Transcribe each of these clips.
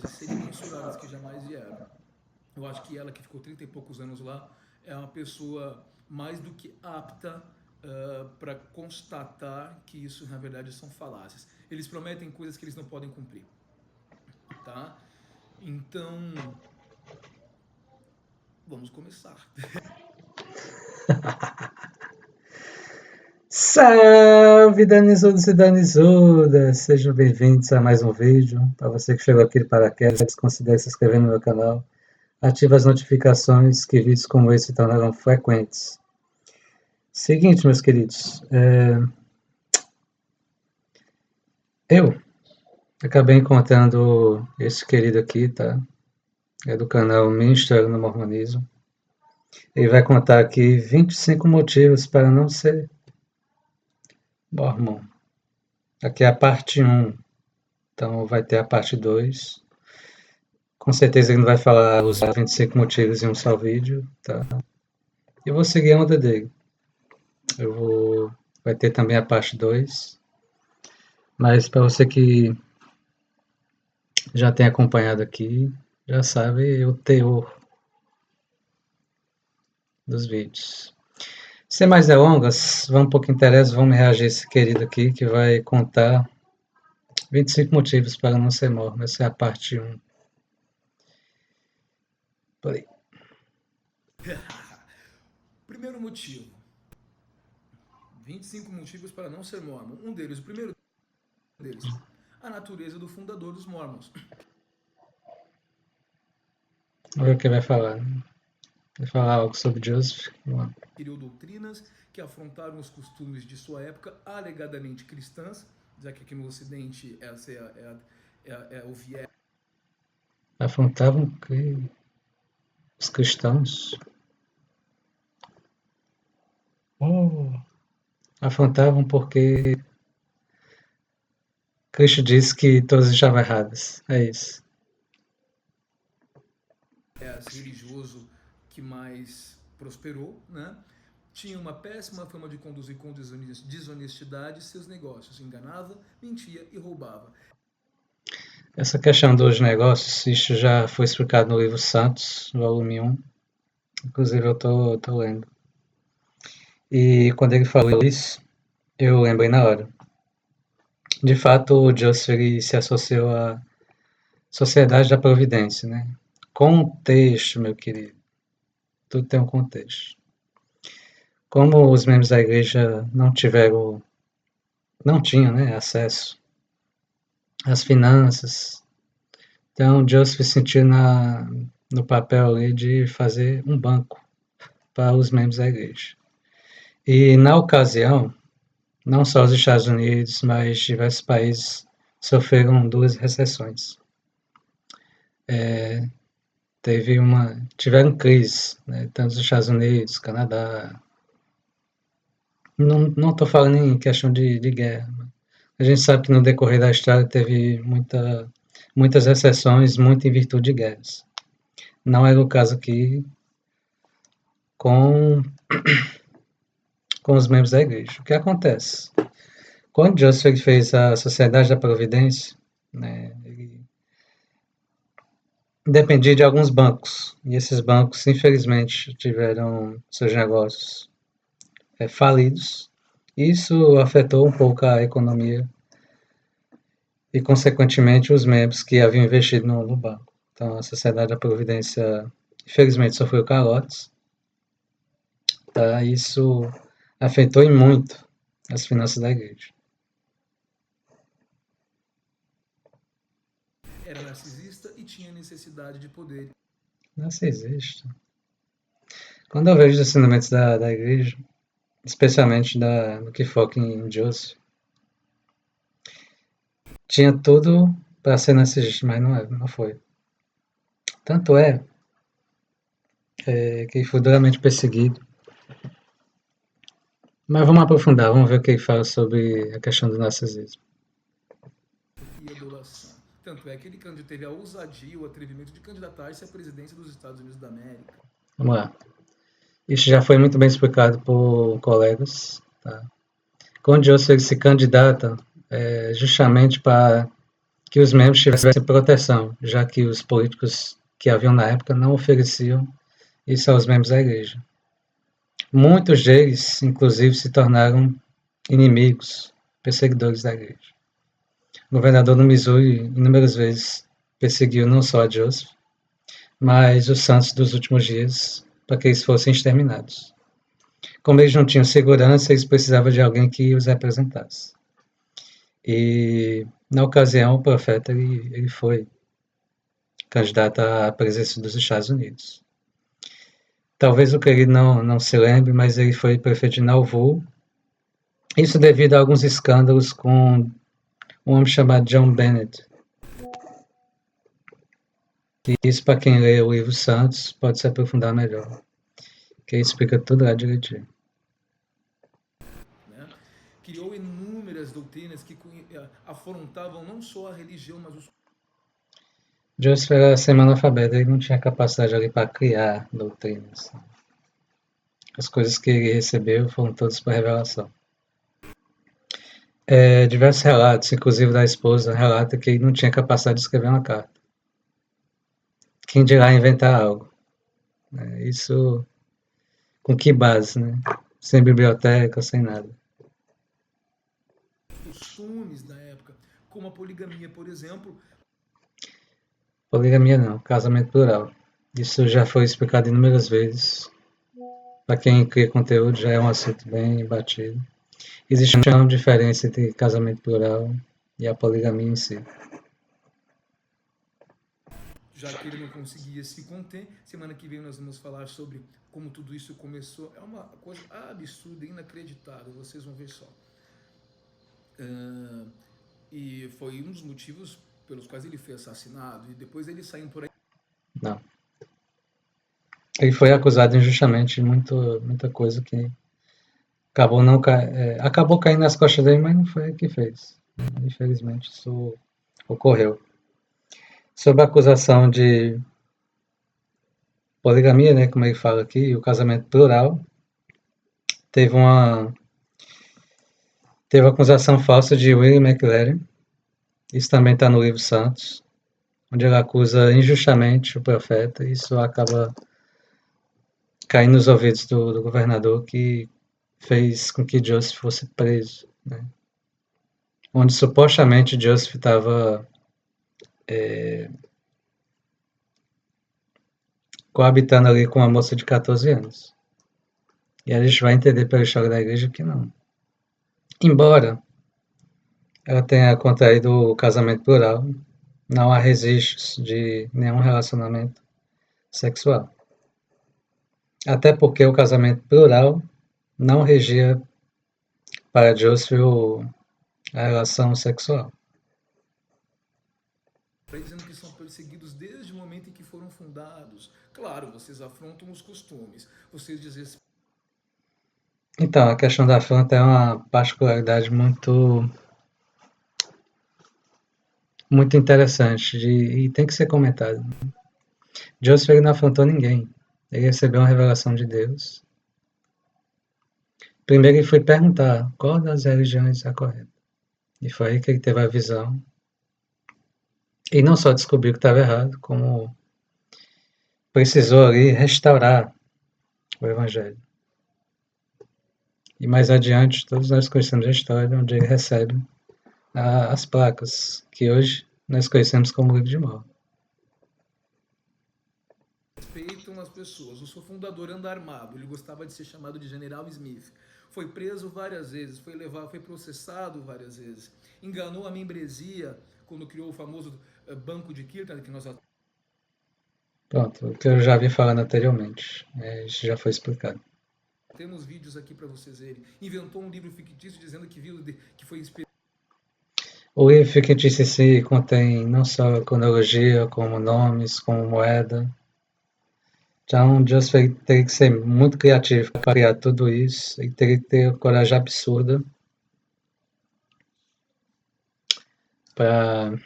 serem mensuradas que jamais vieram. Eu acho que ela, que ficou 30 e poucos anos lá, é uma pessoa mais do que apta para constatar que isso, na verdade, são falácias. Eles prometem coisas que eles não podem cumprir, tá? Então, vamos começar. Salve, Danizudos e Danizudas! Sejam bem-vindos a mais um vídeo. Para você que chegou aqui de paraquedas, considere se inscrever no meu canal. Ative as notificações que vídeos como esse se tornarão frequentes. Seguinte, meus queridos. Eu acabei encontrando esse querido aqui, tá? É do canal Ministério no Mormonismo. Ele vai contar aqui 25 motivos para não ser mormon. Aqui é a parte 1. Então vai ter a parte 2. Com certeza ele não vai falar os 25 motivos em um só vídeo, tá? Eu vou seguir a onda dele. Vai ter também a parte 2. Mas para você que já tem acompanhado aqui, já sabe o teor dos vídeos. Sem mais delongas, vamos para o que interessa, vamos reagir a esse querido aqui que vai contar 25 motivos para não ser mormon. Essa é a parte 1. Por aí. Primeiro motivo. 25 motivos para não ser mormon. Um deles, o primeiro deles, a natureza do fundador dos mormons. Vamos ver o que vai falar. Vai falar algo sobre Joseph. Criou doutrinas que afrontaram os costumes de sua época, alegadamente cristãs, já que aqui no Ocidente essa é o viés. Afrontavam os cristãos. Afrontavam porque Cristo disse que todos estavam errados. É isso. Religioso que mais prosperou, né? Tinha uma péssima fama de conduzir com desonestidade seus negócios, enganava, mentia e roubava. Essa questão dos negócios, isso já foi explicado no livro Santos, volume 1. Inclusive eu tô lendo. E quando ele falou isso, eu lembrei na hora. De fato, o Joseph se associou à Sociedade da Providência, né? Contexto, meu querido. Tudo tem um contexto. Como os membros da igreja não tinham, né, acesso às finanças, então Joseph se sentiu no papel ali de fazer um banco para os membros da igreja. E na ocasião, não só os Estados Unidos, mas diversos países sofreram 2 recessões. Tiveram crises, né, tanto os Estados Unidos, Canadá. Não estou falando em questão de guerra. A gente sabe que no decorrer da história teve muitas recessões, muito em virtude de guerras. Não era o caso aqui com os membros da igreja. O que acontece? Quando Joseph fez a Sociedade da Providência, né, ele dependia de alguns bancos, e esses bancos, infelizmente, tiveram seus negócios falidos. Isso afetou um pouco a economia e, consequentemente, os membros que haviam investido no banco. Então, a Sociedade da Providência, infelizmente, sofreu calotes. Tá? Isso afetou em muito as finanças da igreja. Era narcisista e tinha necessidade de poder. Narcisista. Quando eu vejo os ensinamentos da igreja, especialmente no que foca em Joseph, tinha tudo para ser narcisista, mas não foi. Tanto é que ele foi duramente perseguido. Mas vamos aprofundar, vamos ver o que ele fala sobre a questão do narcisismo. E adulação. Tanto é que ele teve a ousadia e o atrevimento de candidatar-se à presidência dos Estados Unidos da América. Vamos lá. Isso já foi muito bem explicado por colegas. Tá? Quando Joseph se candidata, justamente para que os membros tivessem proteção, já que os políticos que haviam na época não ofereciam isso aos membros da igreja. Muitos deles, inclusive, se tornaram inimigos, perseguidores da igreja. O governador do Missouri, inúmeras vezes, perseguiu não só a Joseph, mas os santos dos últimos dias, para que eles fossem exterminados. Como eles não tinham segurança, eles precisavam de alguém que os representasse. E, na ocasião, o profeta ele foi candidato à presidência dos Estados Unidos. Talvez o querido não se lembre, mas ele foi prefeito de Nauvoo. Isso devido a alguns escândalos com um homem chamado John Bennett. E isso, para quem lê o livro Santos, pode se aprofundar melhor, que ele explica tudo lá direitinho. Né? Criou inúmeras doutrinas que afrontavam não só a religião, mas os... Joseph era semi-analfabeto, ele não tinha capacidade ali para criar doutrinas. As coisas que ele recebeu foram todas por revelação. Diversos relatos, inclusive da esposa, relata que ele não tinha capacidade de escrever uma carta. Quem dirá inventar algo? Isso com que base, né? Sem biblioteca, sem nada. Costumes da época, como a poligamia, por exemplo. Poligamia não, casamento plural. Isso já foi explicado inúmeras vezes. Para quem cria conteúdo, já é um assunto bem batido. Existe uma diferença entre casamento plural e a poligamia em si. Já que ele não conseguia se conter, semana que vem nós vamos falar sobre como tudo isso começou. É uma coisa absurda, inacreditável, vocês vão ver só. E foi um dos motivos pelos quais ele foi assassinado, e depois ele saiu por aí. Não. Ele foi acusado injustamente de muita coisa que acabou caindo nas costas dele, mas não foi ele que fez. Infelizmente isso ocorreu. Sobre a acusação de poligamia, né, como ele fala aqui, o casamento plural, teve a acusação falsa de William McLaren. Isso também está no livro Santos, onde ele acusa injustamente o profeta. Isso acaba caindo nos ouvidos do governador, que fez com que Joseph fosse preso, né? Onde supostamente Joseph estava coabitando ali com uma moça de 14 anos. E a gente vai entender pela história da igreja que não. Embora ela tenha contraído o casamento plural, não há registros de nenhum relacionamento sexual. Até porque o casamento plural não regia para Joseph a relação sexual. Dizendo que são perseguidos desde o momento em que foram fundados. Claro, vocês afrontam os costumes, vocês desrespeitam. Então, a questão da afronta é uma particularidade muito interessante e tem que ser comentado. Joseph ele não afrontou ninguém. Ele recebeu uma revelação de Deus. Primeiro ele foi perguntar qual das religiões é a correta. E foi aí que ele teve a visão. E não só descobriu que estava errado, como precisou ali restaurar o evangelho. E mais adiante, todos nós conhecemos a história onde ele recebe as placas, que hoje nós conhecemos como livro de Mórmon. Respeitam as pessoas. O seu fundador anda armado, ele gostava de ser chamado de General Smith. Foi preso várias vezes, foi processado várias vezes. Enganou a membresia quando criou o famoso Banco de Kirtland, que nós... Pronto, o que eu já vi falando anteriormente. Isso já foi explicado. Temos vídeos aqui para vocês verem. Inventou um livro fictício dizendo que foi inspirado. O livro fictício em si contém não só cronologia, como nomes, como moeda. Então, Joseph teria que ser muito criativo para criar tudo isso e teria que ter coragem absurda para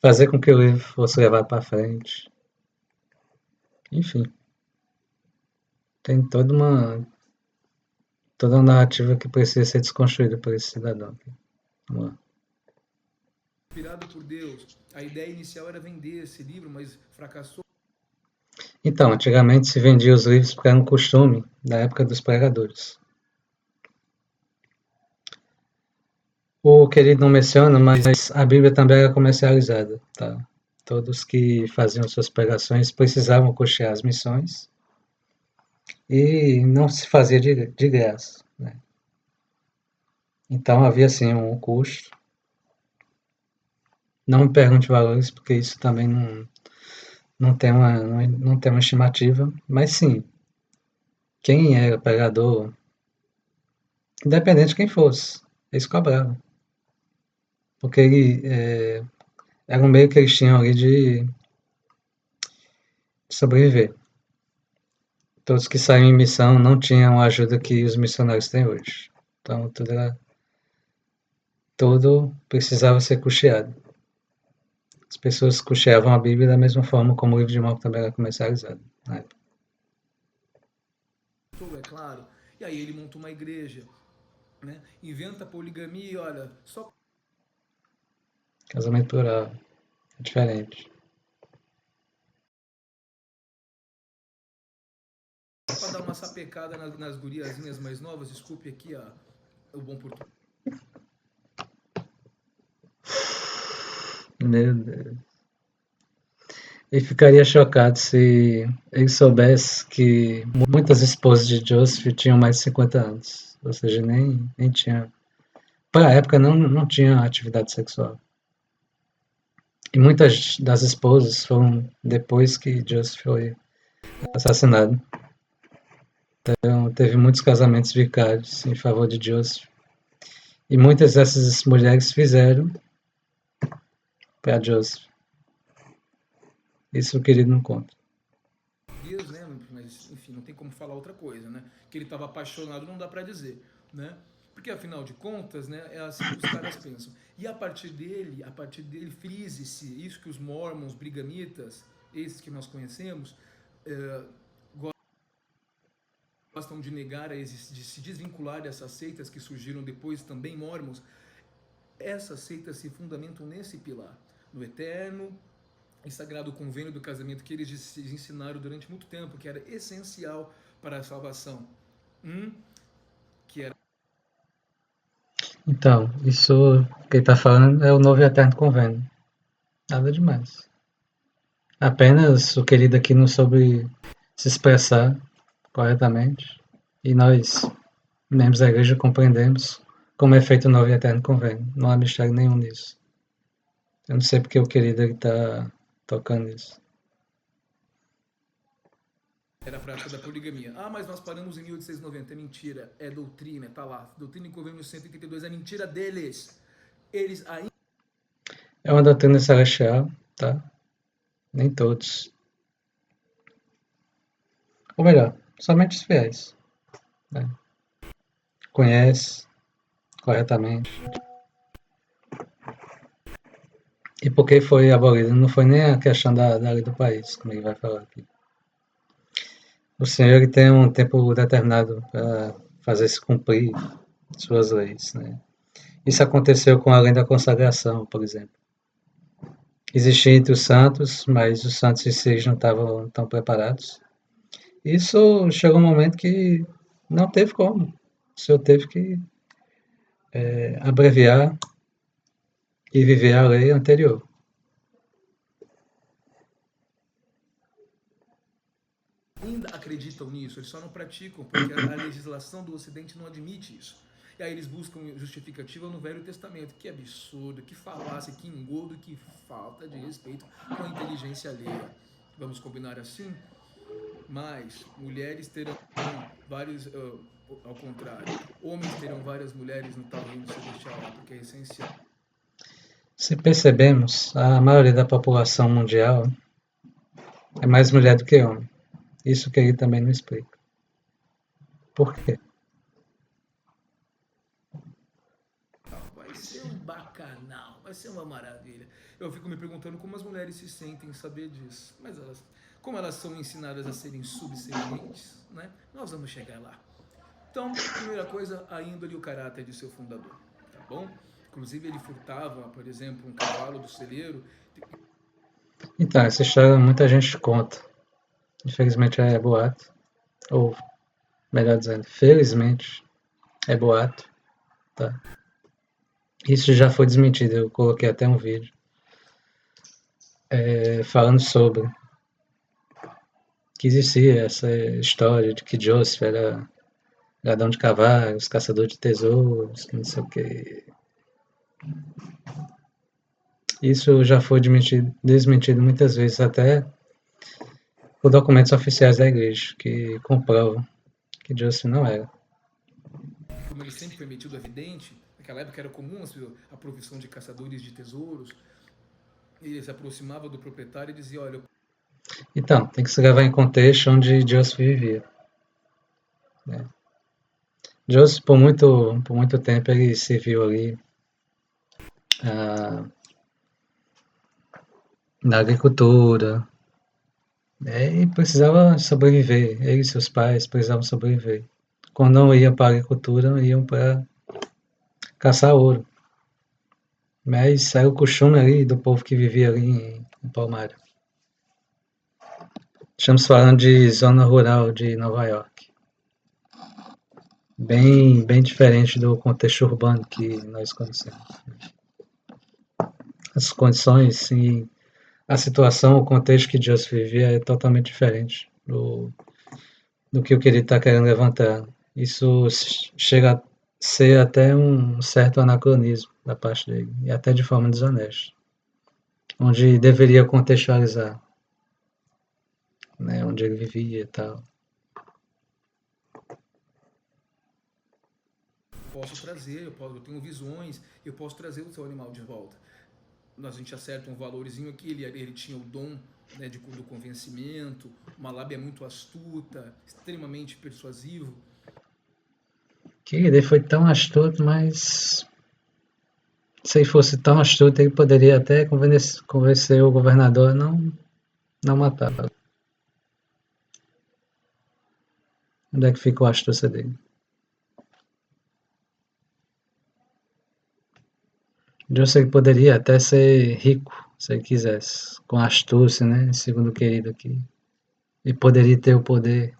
fazer com que o livro fosse levado para frente. Enfim, tem toda uma narrativa que precisa ser desconstruída por esse cidadão. Vamos lá. inspirado por Deus. A ideia inicial era vender esse livro, mas fracassou. Então, antigamente se vendia os livros porque era um costume da época dos pregadores. O querido não menciona, mas a Bíblia também era comercializada, tá? Todos que faziam suas pregações precisavam custear as missões e não se fazia de graça, né? Então havia sim um custo. Não me pergunte valores, porque isso também não tem uma estimativa, mas sim, quem era pregador, independente de quem fosse, eles cobravam. Porque era um meio que eles tinham ali de sobreviver. Todos que saíam em missão não tinham a ajuda que os missionários têm hoje. Então tudo precisava ser custeado. As pessoas custeavam a Bíblia da mesma forma como o livro de Marco também era comercializado na época. É claro. E aí ele monta uma igreja, né? Inventa poligamia e olha, só Casamento plural é diferente. para dar uma sapecada nas guriazinhas mais novas, desculpe aqui o bom português. Meu Deus. Ele ficaria chocado se ele soubesse que muitas esposas de Joseph tinham mais de 50 anos. Ou seja, nem tinha. Para a época não tinha atividade sexual. E muitas das esposas foram depois que Joseph foi assassinado. Então teve muitos casamentos vicários em favor de Joseph. E muitas dessas mulheres fizeram para Joseph. Isso o querido não conta. Deus, né? Mas enfim, não tem como falar outra coisa, né? Que ele estava apaixonado, não dá para dizer, né? Porque afinal de contas, né, é assim que os caras pensam. E a partir dele, frise-se isso que os mormons, brigamitas, esses que nós conhecemos, gostam de negar, de se desvincular dessas seitas que surgiram depois também mormons. Essas seitas se fundamentam nesse pilar, no eterno e sagrado convênio do casamento que eles ensinaram durante muito tempo, que era essencial para a salvação. Que era Então, isso que ele está falando é o novo e eterno convênio. Nada demais. Apenas o querido aqui não soube se expressar corretamente. E nós, membros da igreja, compreendemos como é feito o novo e eterno convênio. Não há mistério nenhum nisso. Eu não sei porque o querido está tocando nisso. a prática da poligamia. Ah, mas nós paramos em 1890. É mentira. É doutrina, tá lá. Doutrina e Convênio 182 é mentira deles. Eles ainda. É uma doutrina celestial, tá? Nem todos. Ou melhor, somente os fiéis. Né? Conhece corretamente. E por que foi abolido? Não foi nem a questão da lei do país, como ele vai falar aqui. O Senhor ele tem um tempo determinado para fazer se cumprir suas leis. Né? Isso aconteceu com a lei da consagração, por exemplo. Existia entre os santos, mas os santos em si não estavam tão preparados. Isso chegou um momento que não teve como. O Senhor teve que abreviar e viver a lei anterior. ainda acreditam nisso, eles só não praticam, porque a legislação do Ocidente não admite isso. E aí eles buscam justificativa no Velho Testamento. Que absurdo, que falácia, que engodo, que falta de respeito com a inteligência alheia. Vamos combinar assim? Mas mulheres terão vários, ao contrário, homens terão várias mulheres no tal reino celestial, porque é essencial. Se percebemos, a maioria da população mundial é mais mulher do que homem. Isso que ele também não explica. Por quê? Vai ser um bacanal, vai ser uma maravilha. Eu fico me perguntando como as mulheres se sentem em saber disso. Mas como elas são ensinadas a serem subservientes, né? Nós vamos chegar lá. Então, primeira coisa, a índole e o caráter de seu fundador, tá bom? Inclusive ele furtava, por exemplo, um cavalo do celeiro. Então, essa história muita gente conta. Infelizmente é boato. Ou, melhor dizendo, felizmente é boato. Tá? Isso já foi desmentido, eu coloquei até um vídeo falando sobre que existia essa história de que Joseph era ladrão de cavalos, caçador de tesouros, que não sei o que. Isso já foi desmentido muitas vezes, até por documentos oficiais da igreja, que comprovam que Joseph não era. Como ele sempre foi metido a vidente, naquela época era comum a profissão de caçadores de tesouros. Ele se aproximava do proprietário e dizia: olha, Então, tem que se levar em contexto onde Joseph vivia. Né? Joseph, por muito tempo, ele serviu ali ah, na agricultura, né? E precisava sobreviver. Ele e seus pais precisavam sobreviver. Quando não iam para a agricultura, iam para caçar ouro. Mas era o costume ali do povo que vivia ali em Palmares. Estamos falando de zona rural de Nova York. Bem diferente do contexto urbano que nós conhecemos. As condições e a situação, o contexto que Joseph vivia é totalmente diferente do que o que ele está querendo levantar. Isso chega a ser até um certo anacronismo da parte dele, e até de forma desonesta, onde deveria contextualizar, né, onde ele vivia e tal. posso trazer, eu tenho visões, eu posso trazer o seu animal de volta. A gente acerta um valorzinho aqui, ele tinha o dom, né, do convencimento, uma lábia muito astuta, extremamente persuasivo. Que ele foi tão astuto, mas se ele fosse tão astuto, ele poderia até convencer o governador a não matá-lo. Onde é que ficou a astúcia dele? Joseph poderia até ser rico, se ele quisesse, com astúcia, né? Segundo o querido aqui. E poderia ter o poder,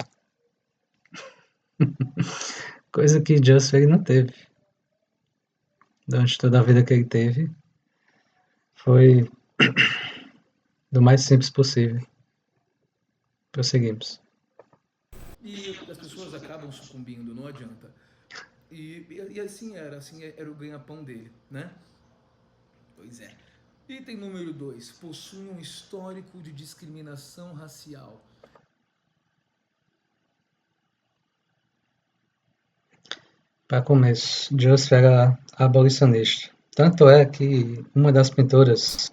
coisa que Joseph ele não teve. Durante toda a vida que ele teve, foi do mais simples possível. Prosseguimos. E as pessoas acabam sucumbindo, não adianta. E assim era o ganha-pão dele, né? Pois é. Item número 2. Possui um histórico de discriminação racial. Para começo, Joseph era abolicionista. Tanto é que uma das pinturas,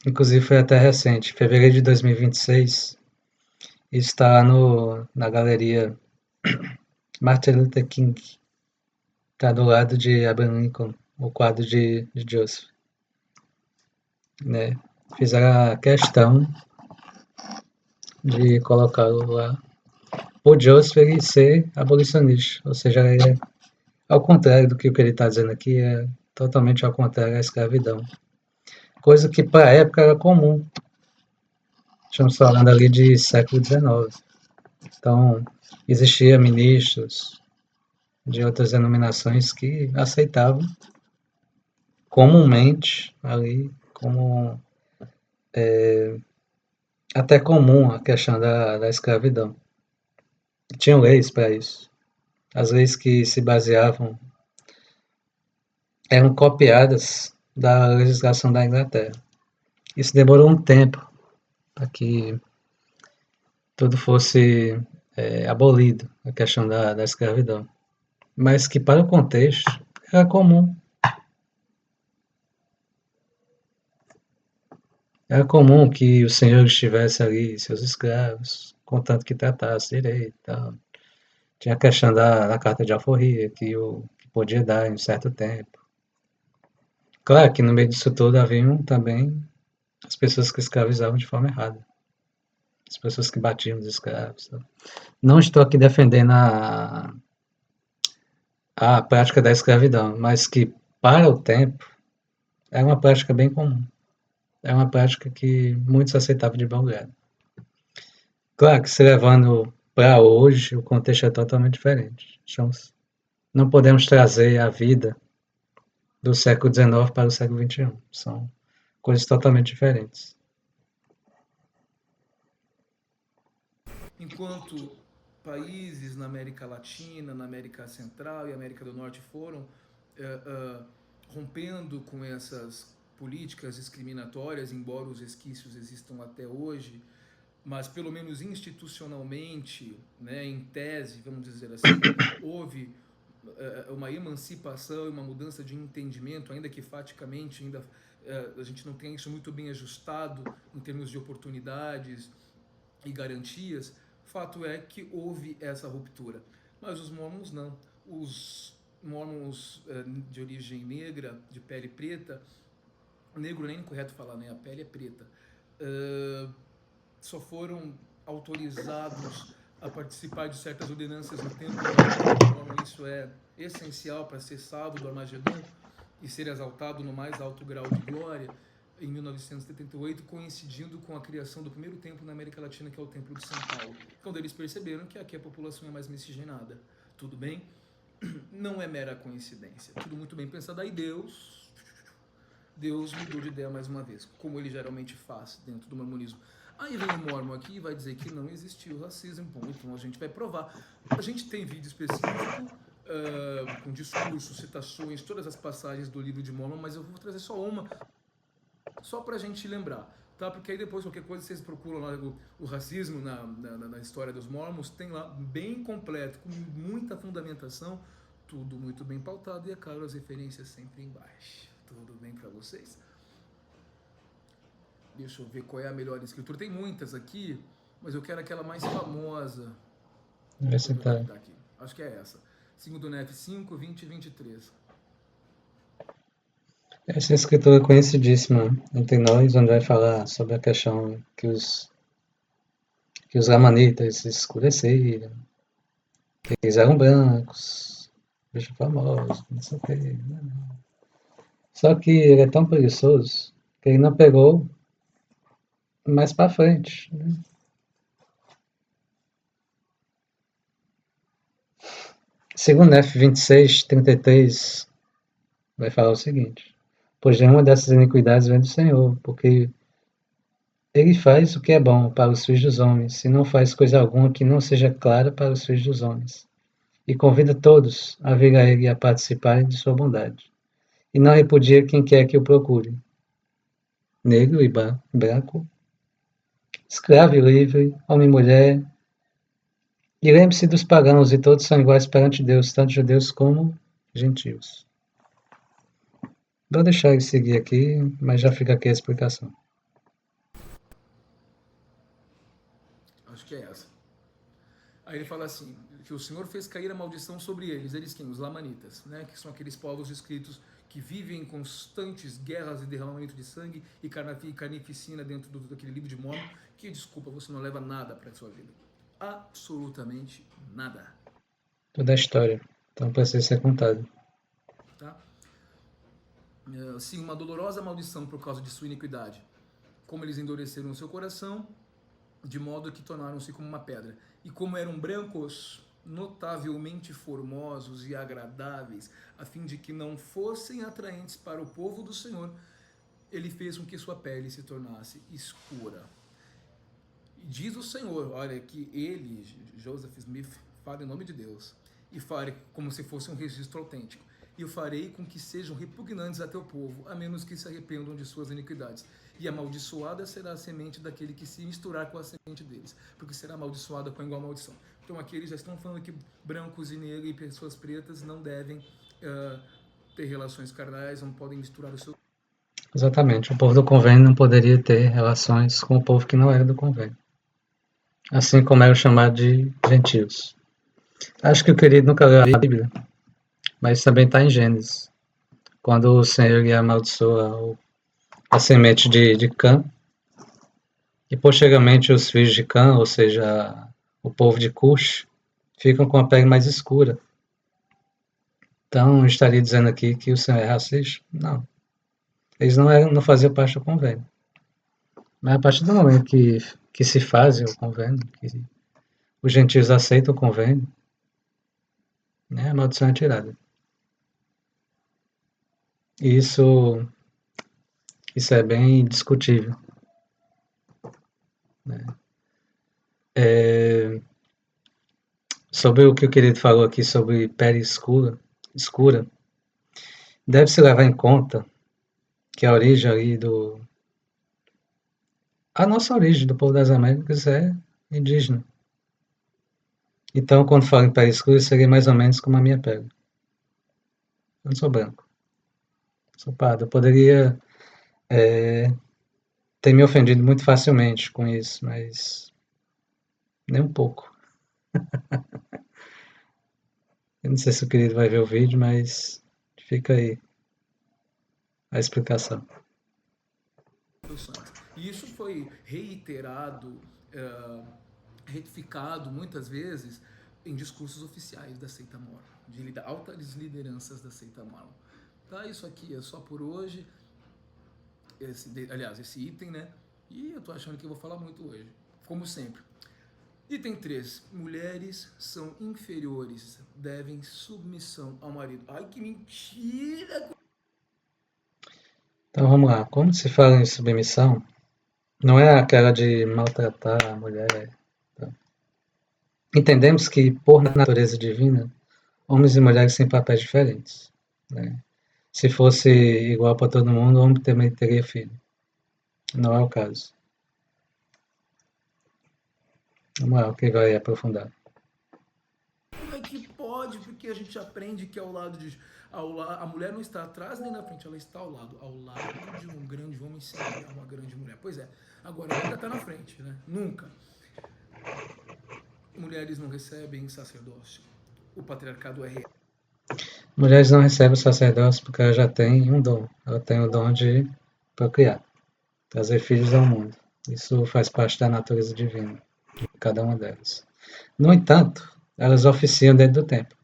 inclusive foi até recente, fevereiro de 2026, está na galeria Martin Luther King, está do lado de Abraham Lincoln, o quadro de Joseph. Né? Fizeram a questão de colocá-lo lá, por Joseph ele ser abolicionista, ou seja, é ao contrário do que ele está dizendo aqui, é totalmente ao contrário à escravidão. Coisa que para a época era comum. Estamos falando ali de século XIX. Então, existia ministros de outras denominações que aceitavam comumente ali como até comum a questão da escravidão. Tinham leis para isso. As leis que se baseavam eram copiadas da legislação da Inglaterra. Isso demorou um tempo para que tudo fosse abolido, a questão da escravidão. Mas que para o contexto era comum. Era comum que os senhores tivessem ali seus escravos, contanto que tratasse direito e tal. Tinha a questão da carta de alforria, que podia dar em um certo tempo. Claro que no meio disso tudo haviam também as pessoas que escravizavam de forma errada. As pessoas que batiam os escravos. Tá? Não estou aqui defendendo a prática da escravidão, mas que para o tempo, é uma prática bem comum. É uma prática que muitos aceitavam de bom grado. Claro que se levando para hoje, o contexto é totalmente diferente. Então, não podemos trazer a vida do século XIX para o século XXI. São coisas totalmente diferentes. Enquanto países na América Latina, na América Central e América do Norte foram rompendo com essas políticas discriminatórias, embora os resquícios existam até hoje, mas pelo menos institucionalmente, né, em tese, vamos dizer assim, houve uma emancipação e uma mudança de entendimento, ainda que faticamente ainda a gente não tenha isso muito bem ajustado em termos de oportunidades e garantias. Fato é que houve essa ruptura, mas os mormons não. Os mormons de origem negra, de pele preta, negro nem é correto falar, né? A pele é preta, só foram autorizados a participar de certas ordenanças no templo mormon. Isso é essencial para ser salvo do Armagedon e ser exaltado no mais alto grau de glória, em 1978, coincidindo com a criação do primeiro templo na América Latina, que é o Templo de São Paulo, quando eles perceberam que aqui a população é mais miscigenada. Tudo bem? Não é mera coincidência, tudo muito bem pensado. Aí Deus mudou de ideia mais uma vez, como ele geralmente faz dentro do mormonismo. Aí vem o mormon aqui e vai dizer que não existiu racismo. Bom, então a gente vai provar. A gente tem vídeo específico com discursos, citações, todas as passagens do livro de Mormon, mas eu vou trazer só uma, só pra gente lembrar, tá? Porque aí depois qualquer coisa vocês procuram lá o racismo na história dos mormons, tem lá bem completo, com muita fundamentação, tudo muito bem pautado e é claro as referências sempre embaixo. Tudo bem pra vocês? Deixa eu ver qual é a melhor escritura. Tem muitas aqui, mas eu quero aquela mais famosa. Deixa eu ver onde é que tá aqui. Acho que é essa. 2 Nef 5, 20 e 23. Essa escritura é conhecidíssima entre nós, onde vai falar sobre a questão que os lamanitas se escureceram, que eles eram brancos, bicho famoso, não sei o que. Só que ele é tão preguiçoso que ele não pegou mais para frente. Né? Segundo F26, 33, vai falar o seguinte: pois nenhuma dessas iniquidades vem do Senhor, porque ele faz o que é bom para os filhos dos homens, e não faz coisa alguma que não seja clara para os filhos dos homens. E convida todos a vir a ele e a participarem de sua bondade. E não repudia quem quer que o procure, negro e branco, escravo e livre, homem e mulher. E lembre-se dos pagãos, e todos são iguais perante Deus, tanto judeus como gentios. Vou deixar ele seguir aqui, mas já fica aqui a explicação. Acho que é essa. Aí ele fala assim, que o Senhor fez cair a maldição sobre eles. Eles quem? Os lamanitas, né? Que são aqueles povos escritos que vivem em constantes guerras e derramamento de sangue e carnificina dentro daquele livro de Mormon, que, desculpa, você não leva nada para a sua vida. Absolutamente nada. Toda a história. Então precisa ser contado. Tá? Sim, uma dolorosa maldição por causa de sua iniquidade. Como eles endureceram o seu coração, de modo que tornaram-se como uma pedra. E como eram brancos, notavelmente formosos e agradáveis, a fim de que não fossem atraentes para o povo do Senhor, ele fez com que sua pele se tornasse escura. E diz o Senhor, olha, que ele, Joseph Smith, fala em nome de Deus, e fale como se fosse um registro autêntico. E eu farei com que sejam repugnantes a teu povo, a menos que se arrependam de suas iniquidades. E amaldiçoada será a semente daquele que se misturar com a semente deles, porque será amaldiçoada com igual maldição. Então aqui eles já estão falando que brancos e negros e pessoas pretas não devem ter relações carnais, não podem misturar o seu... Exatamente. O povo do convênio não poderia ter relações com o povo que não era do convênio. Assim como era chamado de gentios. Acho que o querido nunca leu a Bíblia, mas também está em Gênesis. Quando o Senhor ia amaldiçoar a semente de Cã, e posteriormente os filhos de Cã, ou seja, o povo de Cush, ficam com a pele mais escura. Então, estaria dizendo aqui que o senhor é racista? Não. Eles não faziam parte do convênio. Mas a partir do momento que se faz o convênio, que os gentios aceitam o convênio, né, a maldição é tirada. E isso é bem discutível. Né? Sobre o que o querido falou aqui sobre pele escura, deve-se levar em conta que a origem ali a nossa origem do povo das Américas é indígena. Então, quando falo em pele escura, seria mais ou menos como a minha pele. Eu não sou branco, sou pardo. Eu poderia ter me ofendido muito facilmente com isso, mas nem um pouco. Eu não sei se o querido vai ver o vídeo, mas fica aí a explicação. Santos. E isso foi reiterado, retificado muitas vezes em discursos oficiais da seita Mor, de altas lideranças da seita Mor. Tá, isso aqui é só por hoje. Esse item, né? E eu tô achando que eu vou falar muito hoje, como sempre. Item 3. Mulheres são inferiores, devem submissão ao marido. Ai, que mentira! Então vamos lá. Quando se fala em submissão, não é aquela de maltratar a mulher. Tá? Entendemos que, por natureza divina, homens e mulheres têm papéis diferentes. Né? Se fosse igual para todo mundo, o homem também teria filho. Não é o caso. Vamos lá, o que vai aprofundar. Como é que pode? Porque a gente aprende que a mulher não está atrás nem na frente, ela está ao lado. Ao lado de um grande homem sempre há uma grande mulher. Pois é, agora nunca está na frente, né? Nunca. Mulheres não recebem sacerdócio. O patriarcado é real. Mulheres não recebem o sacerdócio porque ela já tem um dom. Ela tem o dom de procriar, trazer filhos ao mundo. Isso faz parte da natureza divina de cada uma delas. No entanto, elas oficiam dentro do templo.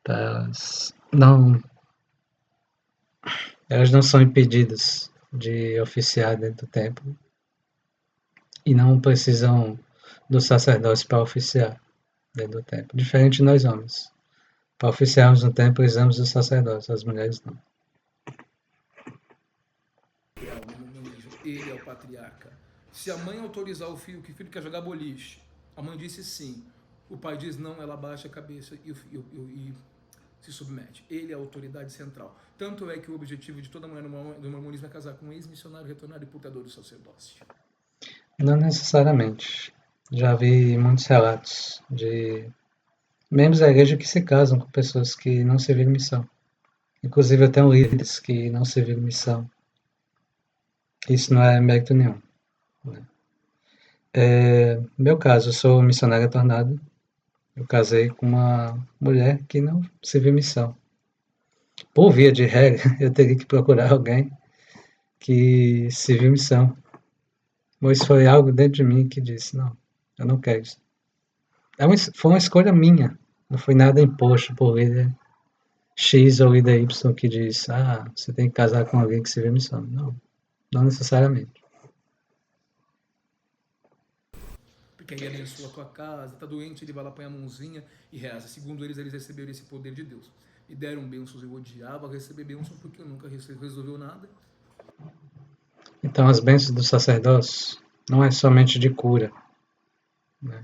Elas não são impedidas de oficiar dentro do templo e não precisam do sacerdócio para oficiar dentro do templo. Diferente de nós homens. Para oficiarmos no templo, precisamos do sacerdócio, as mulheres não. No nível. Ele é o patriarca. Se a mãe autorizar o filho, que o filho quer jogar boliche, a mãe disse sim. O pai diz não, ela baixa a cabeça e se submete. Ele é a autoridade central. Tanto é que o objetivo de toda mulher do mormonismo é casar com um ex-missionário retornado e portador do sacerdócio. Não necessariamente. Já vi muitos relatos de membros da igreja que se casam com pessoas que não serviram missão. Inclusive, eu tenho líderes que não serviram missão. Isso não é mérito nenhum. Né? No meu caso, eu sou missionário retornado. Eu casei com uma mulher que não serviu missão. Por via de regra, eu teria que procurar alguém que serviu missão. Mas foi algo dentro de mim que disse, não, eu não quero isso. Foi uma escolha minha, não foi nada imposto por líder X ou líder Y que diz, você tem que casar com alguém que serviu missão. Não, não necessariamente. Porque aí abençoa a tua casa, tá doente, ele vai lá, põe a mãozinha e reza. Segundo eles receberam esse poder de Deus. Me deram bênçãos, eu odiava receber bênçãos porque eu nunca resolveu nada. Então, as bênçãos do sacerdócio não é somente de cura. Né?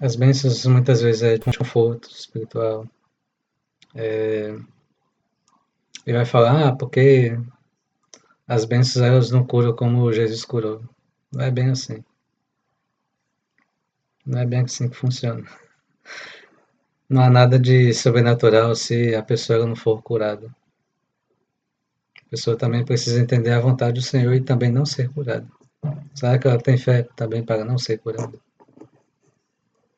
As bênçãos muitas vezes é de conforto espiritual. Ele vai falar, porque as bênçãos elas não curam como Jesus curou. Não é bem assim. Não é bem assim que funciona. Não há nada de sobrenatural se a pessoa não for curada. A pessoa também precisa entender a vontade do Senhor e também não ser curada. Será que ela tem fé também para não ser curada?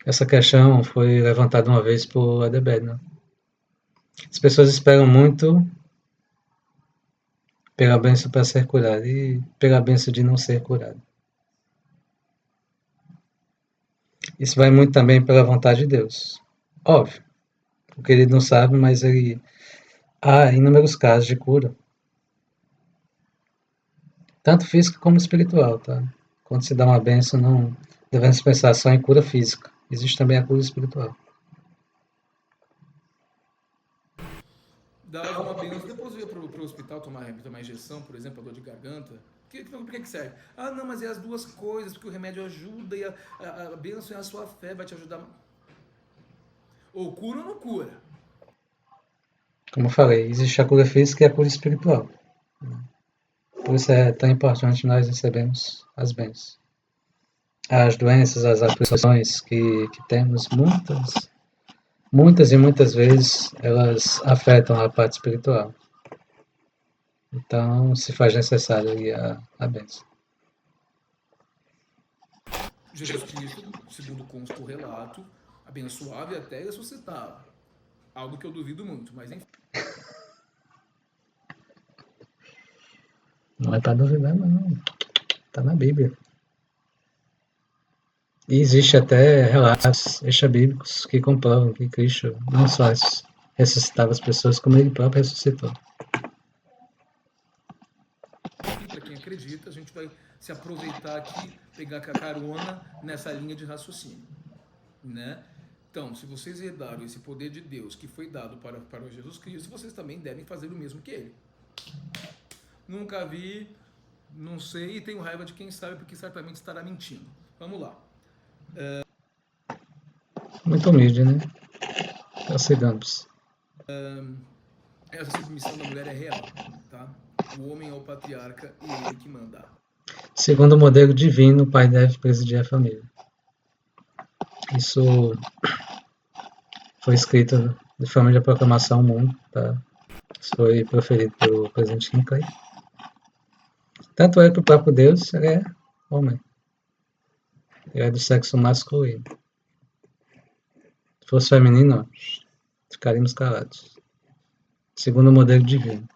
Essa questão foi levantada uma vez por Adebedno. As pessoas esperam muito pela bênção para ser curada e pela bênção de não ser curada. Isso vai muito também pela vontade de Deus. Óbvio, o querido não sabe, mas há inúmeros casos de cura, tanto física como espiritual, tá? Quando se dá uma benção, não devemos pensar só em cura física. Existe também a cura espiritual. Dava uma benção, depois ia pro hospital tomar injeção, por exemplo, a dor de garganta. Por que serve? Ah, não, mas é as duas coisas, porque o remédio ajuda e a benção é a sua fé, vai te ajudar. Ou cura ou não cura. Como eu falei, existe a cura física e a cura espiritual. Por isso é tão importante nós recebemos as bênçãos. As doenças, as aflições que temos, muitas e muitas vezes, elas afetam a parte espiritual. Então, se faz necessário aí a bênção. Jesus Cristo, segundo consta o relato, abençoava e até ressuscitava. Algo que eu duvido muito, mas enfim. Não é para duvidar, não. Está na Bíblia. E existe até relatos extra-bíblicos que comprovam que Cristo não só ressuscitava as pessoas, como ele próprio ressuscitou. Enfim, para quem acredita, a gente vai se aproveitar aqui, pegar a carona nessa linha de raciocínio, né? Então, se vocês herdaram esse poder de Deus que foi dado para Jesus Cristo, vocês também devem fazer o mesmo que ele. Nunca vi, não sei e tenho raiva de quem sabe porque certamente estará mentindo. Vamos lá. Muito humilde, né? Prossigamos. Essa submissão da mulher é real, tá? O homem é o patriarca e ele que manda. Segundo o modelo divino, o pai deve presidir a família. Isso foi escrito de forma de proclamação ao mundo, tá? Isso foi proferido pelo presidente Hinckley. Tanto é que o próprio Deus é homem. Ele é do sexo masculino. Se fosse feminino, ficaríamos calados. Segundo o modelo divino.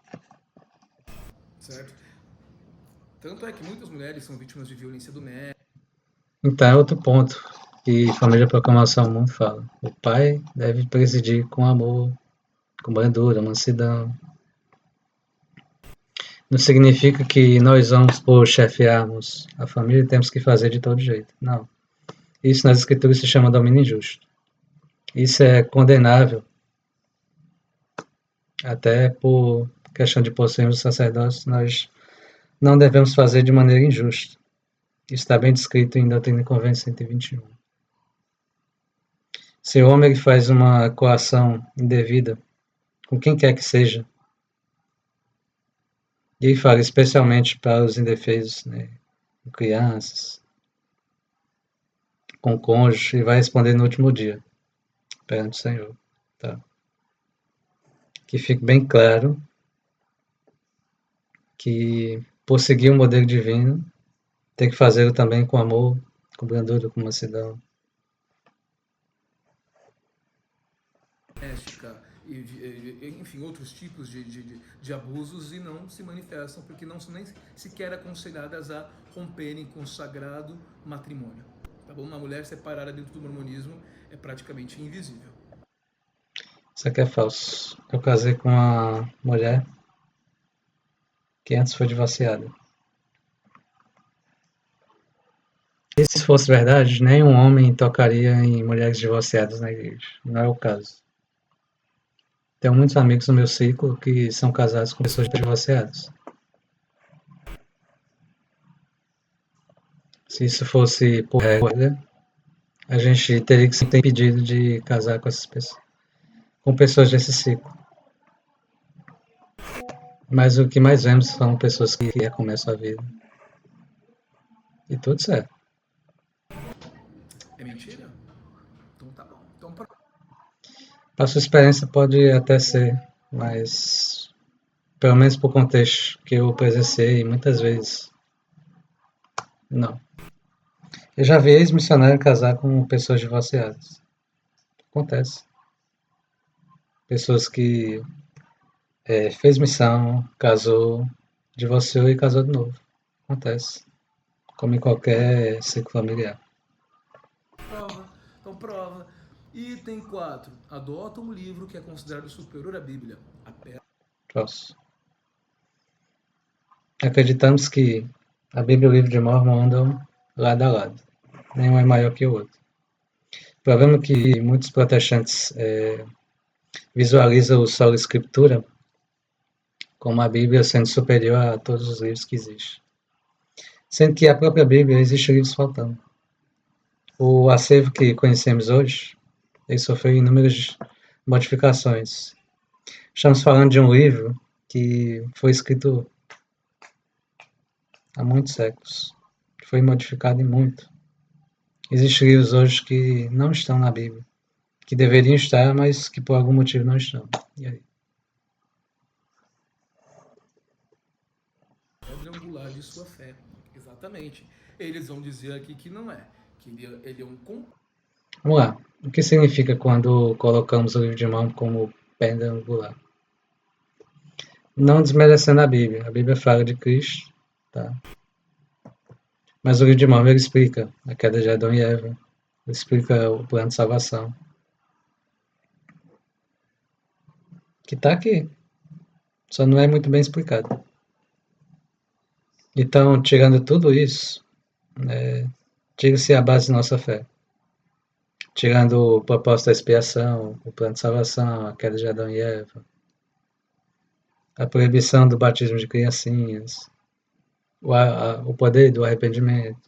Certo? Tanto é que muitas mulheres são vítimas de violência doméstica. Então é outro ponto que Família Proclamação ao Mundo fala. O pai deve presidir com amor, com brandura, mansidão. Não significa que nós vamos, por chefiarmos a família, temos que fazer de todo jeito. Não. Isso nas escrituras se chama domínio injusto. Isso é condenável até por questão de possuirmos sacerdócios, nós não devemos fazer de maneira injusta. Isso está bem descrito em Doutrina e Convênio 121. Se o homem faz uma coação indevida com quem quer que seja, e ele fala especialmente para os indefesos, né, com crianças, com cônjuge, e vai responder no último dia, perante o Senhor. Tá? Que fique bem claro que, por seguir o modelo divino, tem que fazê-lo também com amor, com brandura, com mansidão. Enfim, outros tipos de abusos e não se manifestam porque não são nem sequer aconselhadas a romperem com o sagrado matrimônio. Tá bom? Uma mulher separada dentro do mormonismo é praticamente invisível. Isso aqui é falso. Eu casei com uma mulher que antes foi divorciada. E se fosse verdade, nenhum homem tocaria em mulheres divorciadas na igreja. Não é o caso. Tenho muitos amigos no meu ciclo que são casados com pessoas divorciadas. Se isso fosse por regra, a gente teria que ser impedido de casar com essas pessoas, com pessoas desse ciclo. Mas o que mais vemos são pessoas que recomeçam a vida. E tudo certo. É mentira? Então tá bom. Então, A sua experiência pode até ser, mas pelo menos por contexto que eu presenciei muitas vezes, não. Eu já vi ex-missionário casar com pessoas divorciadas. Acontece. Pessoas que fez missão, casou, divorciou e casou de novo. Acontece. Como em qualquer ciclo familiar. prova. Item 4. Adota um livro que é considerado superior à Bíblia. A Pedra Falso. Acreditamos que a Bíblia e o livro de Mormon andam lado a lado. Nenhum é maior que o outro. O problema é que muitos protestantes visualizam o Sola Escritura como a Bíblia sendo superior a todos os livros que existem. Sendo que a própria Bíblia existe livros faltando. O acervo que conhecemos hoje, ele sofreu inúmeras modificações. Estamos falando de um livro que foi escrito há muitos séculos. Foi modificado em muito. Existem livros hoje que não estão na Bíblia, que deveriam estar, mas que por algum motivo não estão. E aí? angular de sua fé. Exatamente. Eles vão dizer aqui que não é. Que ele é um Vamos lá. O que significa quando colocamos o livro de Mormon como pedra angular? Não desmerecendo a Bíblia. A Bíblia fala de Cristo, tá? Mas o livro de Mormon ele explica a queda de Adão e Eva. Ele explica o plano de salvação. Que está aqui. Só não é muito bem explicado. Então, tirando tudo isso, tira-se a base da nossa fé. Tirando o propósito da expiação, o plano de salvação, a queda de Adão e Eva, a proibição do batismo de criancinhas, o poder do arrependimento.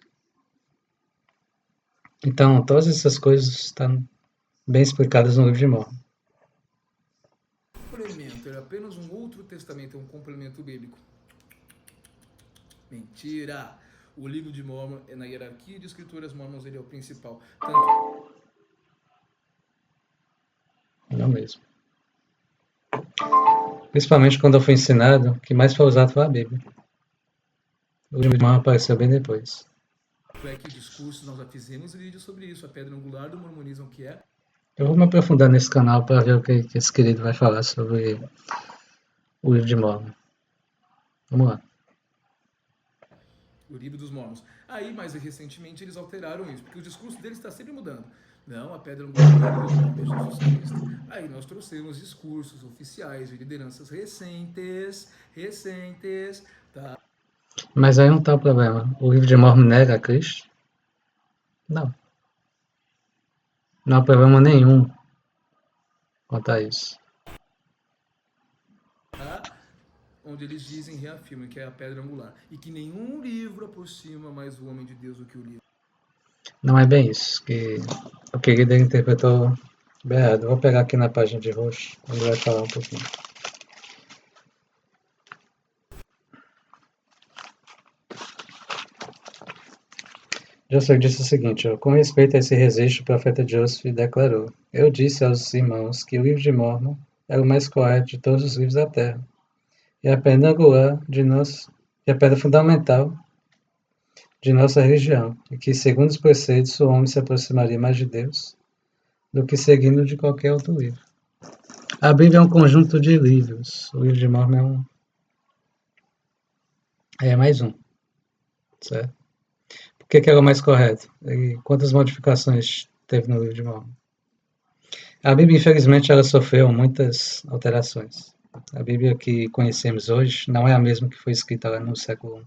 Então, todas essas coisas estão bem explicadas no livro de Mormon. complemento, é apenas um outro testamento, é um complemento bíblico. Mentira! O livro de Mormon, na hierarquia de escrituras mormons, ele é o principal. Tanto... Não mesmo. Principalmente quando eu fui ensinado, o que mais foi usado foi a Bíblia. O livro de Mormon apareceu bem depois. Black Discursos, nós já fizemos vídeo sobre isso, a pedra angular do mormonismo, que é... Eu vou me aprofundar nesse canal para ver o que esse querido vai falar sobre o livro de Mormon. Vamos lá. O livro dos mormons. Aí, mais recentemente, eles alteraram isso, porque o discurso deles está sempre mudando. Não, a pedra angular do livro dos mormons é Jesus Cristo. Aí nós trouxemos discursos oficiais de lideranças recentes, tá? Mas aí não está o problema. O livro de Mormon nega a Cristo? Não. Não há problema nenhum quanto a isso. Onde eles dizem, reafirmam que é a pedra angular. E que nenhum livro aproxima mais o homem de Deus do que o livro. Não é bem isso. Que o querido interpretou bem errado. Vou pegar aqui na página de roxo, onde vai falar um pouquinho. Joseph disse o seguinte, com respeito a esse registro, o profeta Joseph declarou: Eu disse aos irmãos que o livro de Mormon era o mais correto de todos os livros da terra, e a pedra angular e a pedra fundamental de nossa religião, e que, segundo os preceitos, o homem se aproximaria mais de Deus do que seguindo de qualquer outro livro. A Bíblia é um conjunto de livros. O livro de Mormon é mais um, certo? Por que era o mais correto? E quantas modificações teve no livro de Mormon? A Bíblia, infelizmente, ela sofreu muitas alterações. A Bíblia que conhecemos hoje não é a mesma que foi escrita lá no século I.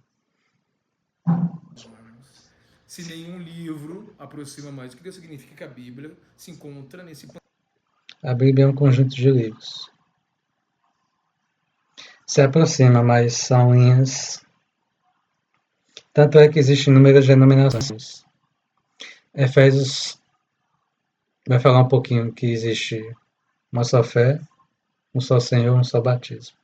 Se nenhum livro aproxima mais do que Deus, significa que a Bíblia se encontra nesse... A Bíblia é um conjunto de livros. Se aproxima, mas são linhas. Tanto é que existem inúmeras denominações. Efésios vai falar um pouquinho que existe uma só fé, um só Senhor, um só batismo.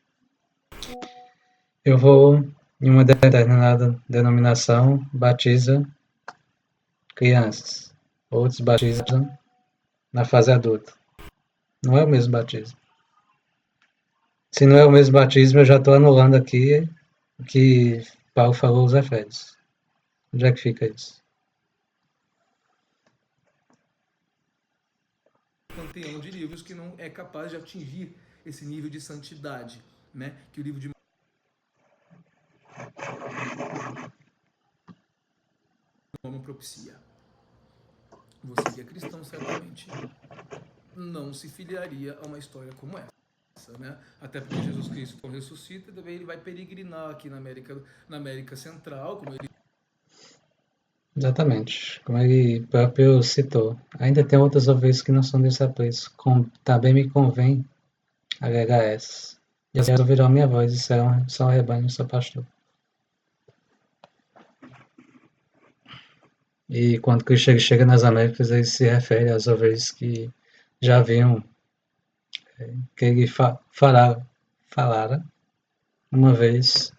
Eu vou em uma determinada denominação, batiza crianças. Outros batizam na fase adulta. Não é o mesmo batismo. Se não é o mesmo batismo, eu já estou anulando aqui o que Paulo falou aos Efésios. Onde é que fica isso? Panteão de livros que não é capaz de atingir esse nível de santidade, né? Que o livro de Mormon propicia. você que é cristão certamente não se filiaria a uma história como essa, né? Até porque Jesus Cristo ressuscita e também ele vai peregrinar aqui na América Central, como ele Exatamente, como ele próprio citou. Ainda tem outras ovelhas que não são desse apreço. Também me convém agregar essas. E elas ouvirão minha voz e são o rebanho, sou pastor. E quando Cristo chega nas Américas, ele se refere às ovelhas que já haviam, que ele falara uma vez,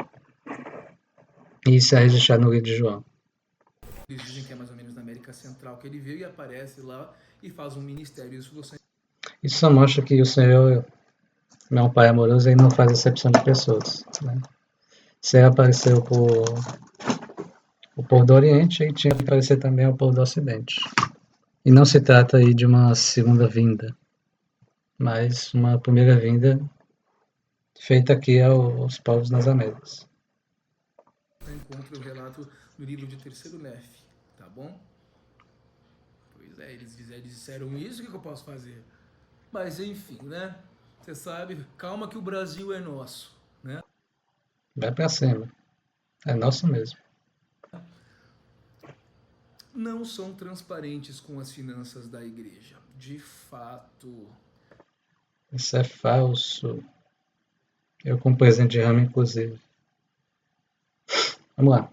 e isso é registrado no livro de João. eles dizem que é mais ou menos na América Central que ele veio e aparece lá e faz um ministério. Isso só mostra que o Senhor é um Pai amoroso e não faz exceção de pessoas. Né? Se ele apareceu por o povo do Oriente, ele tinha que aparecer também ao povo do Ocidente. E não se trata aí de uma segunda vinda, mas uma primeira vinda feita aqui aos povos nas Américas. Encontra o relato no livro de Terceiro Nef, tá bom? Pois é, eles disseram isso, o que eu posso fazer? Mas enfim, né? Você sabe, calma que o Brasil é nosso, né? Vai pra cima. É nosso mesmo. Não são transparentes com as finanças da igreja. De fato. Isso é falso. Eu com presente de ramo, inclusive. Vamos lá.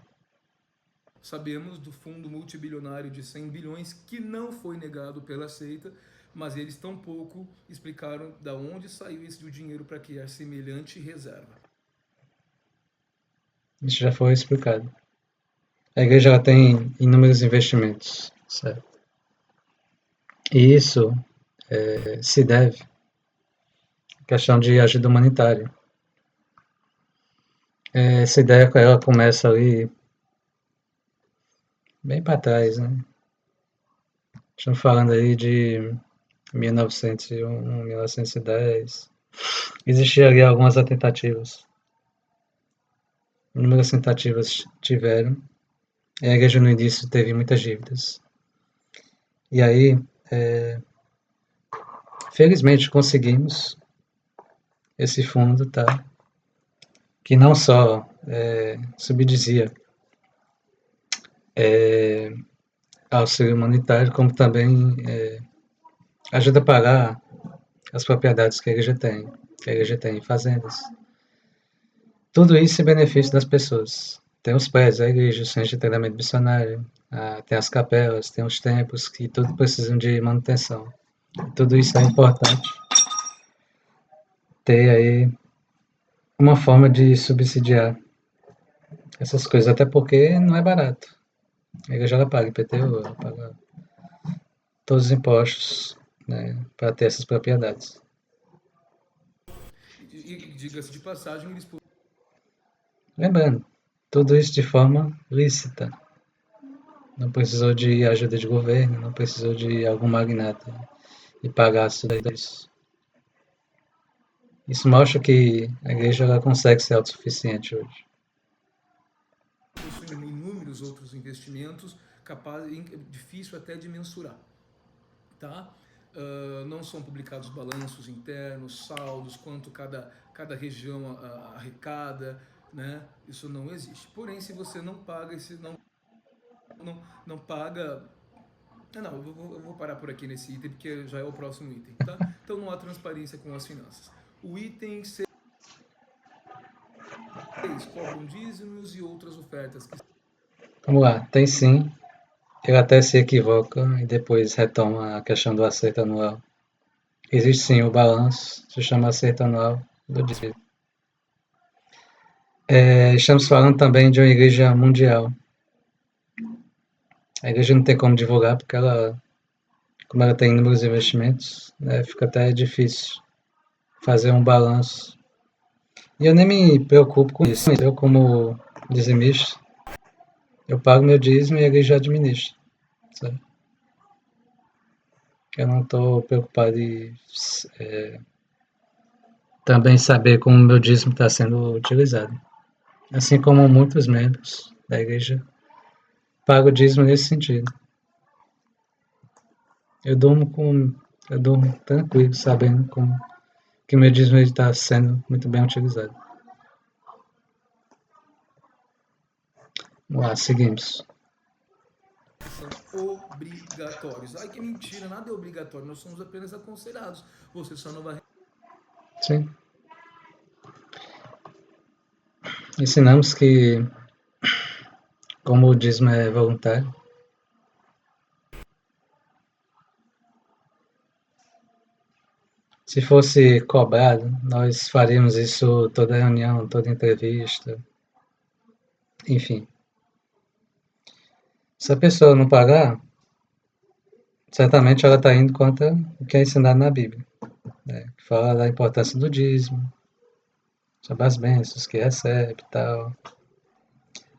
Sabemos do fundo multibilionário de 100 bilhões que não foi negado pela seita, mas eles tampouco explicaram da onde saiu esse dinheiro para criar semelhante reserva. Isso já foi explicado. A igreja ela tem inúmeros investimentos, certo? E isso se deve à questão de ajuda humanitária. Essa ideia ela começa ali bem para trás, né? Estamos falando aí de 1901, 1910. Existiam ali algumas tentativas. Inúmeras tentativas tiveram. A igreja no início teve muitas dívidas. E aí, felizmente conseguimos esse fundo, tá? Que não só subdizia auxílio humanitário, como também ajuda a pagar as propriedades que a igreja tem, fazendas. Tudo isso em benefício das pessoas. Tem os prédios, a igreja, o centro de treinamento missionário, tem as capelas, tem os templos, que tudo precisam de manutenção. Tudo isso é importante ter aí uma forma de subsidiar essas coisas, até porque não é barato. A igreja ela paga IPTU, ela paga todos os impostos, né, para ter essas propriedades. E diga-se de passagem, eles Lembrando, tudo isso de forma lícita. Não precisou de ajuda de governo, não precisou de algum magnata e pagar tudo isso. Isso mostra que a igreja ela consegue ser autossuficiente hoje. possuem inúmeros outros investimentos difícil até de mensurar, tá? Não são publicados balanços internos, saldos, quanto cada região arrecada, né? Isso não existe. Porém, se você não paga, não paga. Não, eu vou parar por aqui nesse item, porque já é o próximo item, tá? Então não há transparência com as finanças. O item 6 cobram dízimos e outras ofertas. Vamos lá, tem sim. Ele até se equivoca e depois retoma a questão do acerto anual. Existe sim o balanço, se chama acerto anual do dízimo. Estamos falando também de uma igreja mundial. A igreja não tem como divulgar porque como ela tem inúmeros investimentos, né, fica até difícil fazer um balanço. E eu nem me preocupo com isso. Eu, como dizimista, eu pago meu dízimo e a igreja administra. Sabe? Eu não estou preocupado em também saber como o meu dízimo está sendo utilizado. Assim como muitos membros da igreja pagam o dízimo nesse sentido. Eu durmo tranquilo, sabendo que o meu dízimo está sendo muito bem utilizado. Vamos lá, seguimos. São obrigatórios. Ai, que mentira, nada é obrigatório, nós somos apenas aconselhados. Você só não vai. Sim. Ensinamos que, como o dízimo é voluntário, se fosse cobrado, nós faríamos isso toda reunião, toda entrevista, enfim. Se a pessoa não pagar, certamente ela está indo contra o que é ensinado na Bíblia, né? Que fala da importância do dízimo, sobre as bênçãos que recebe e tal.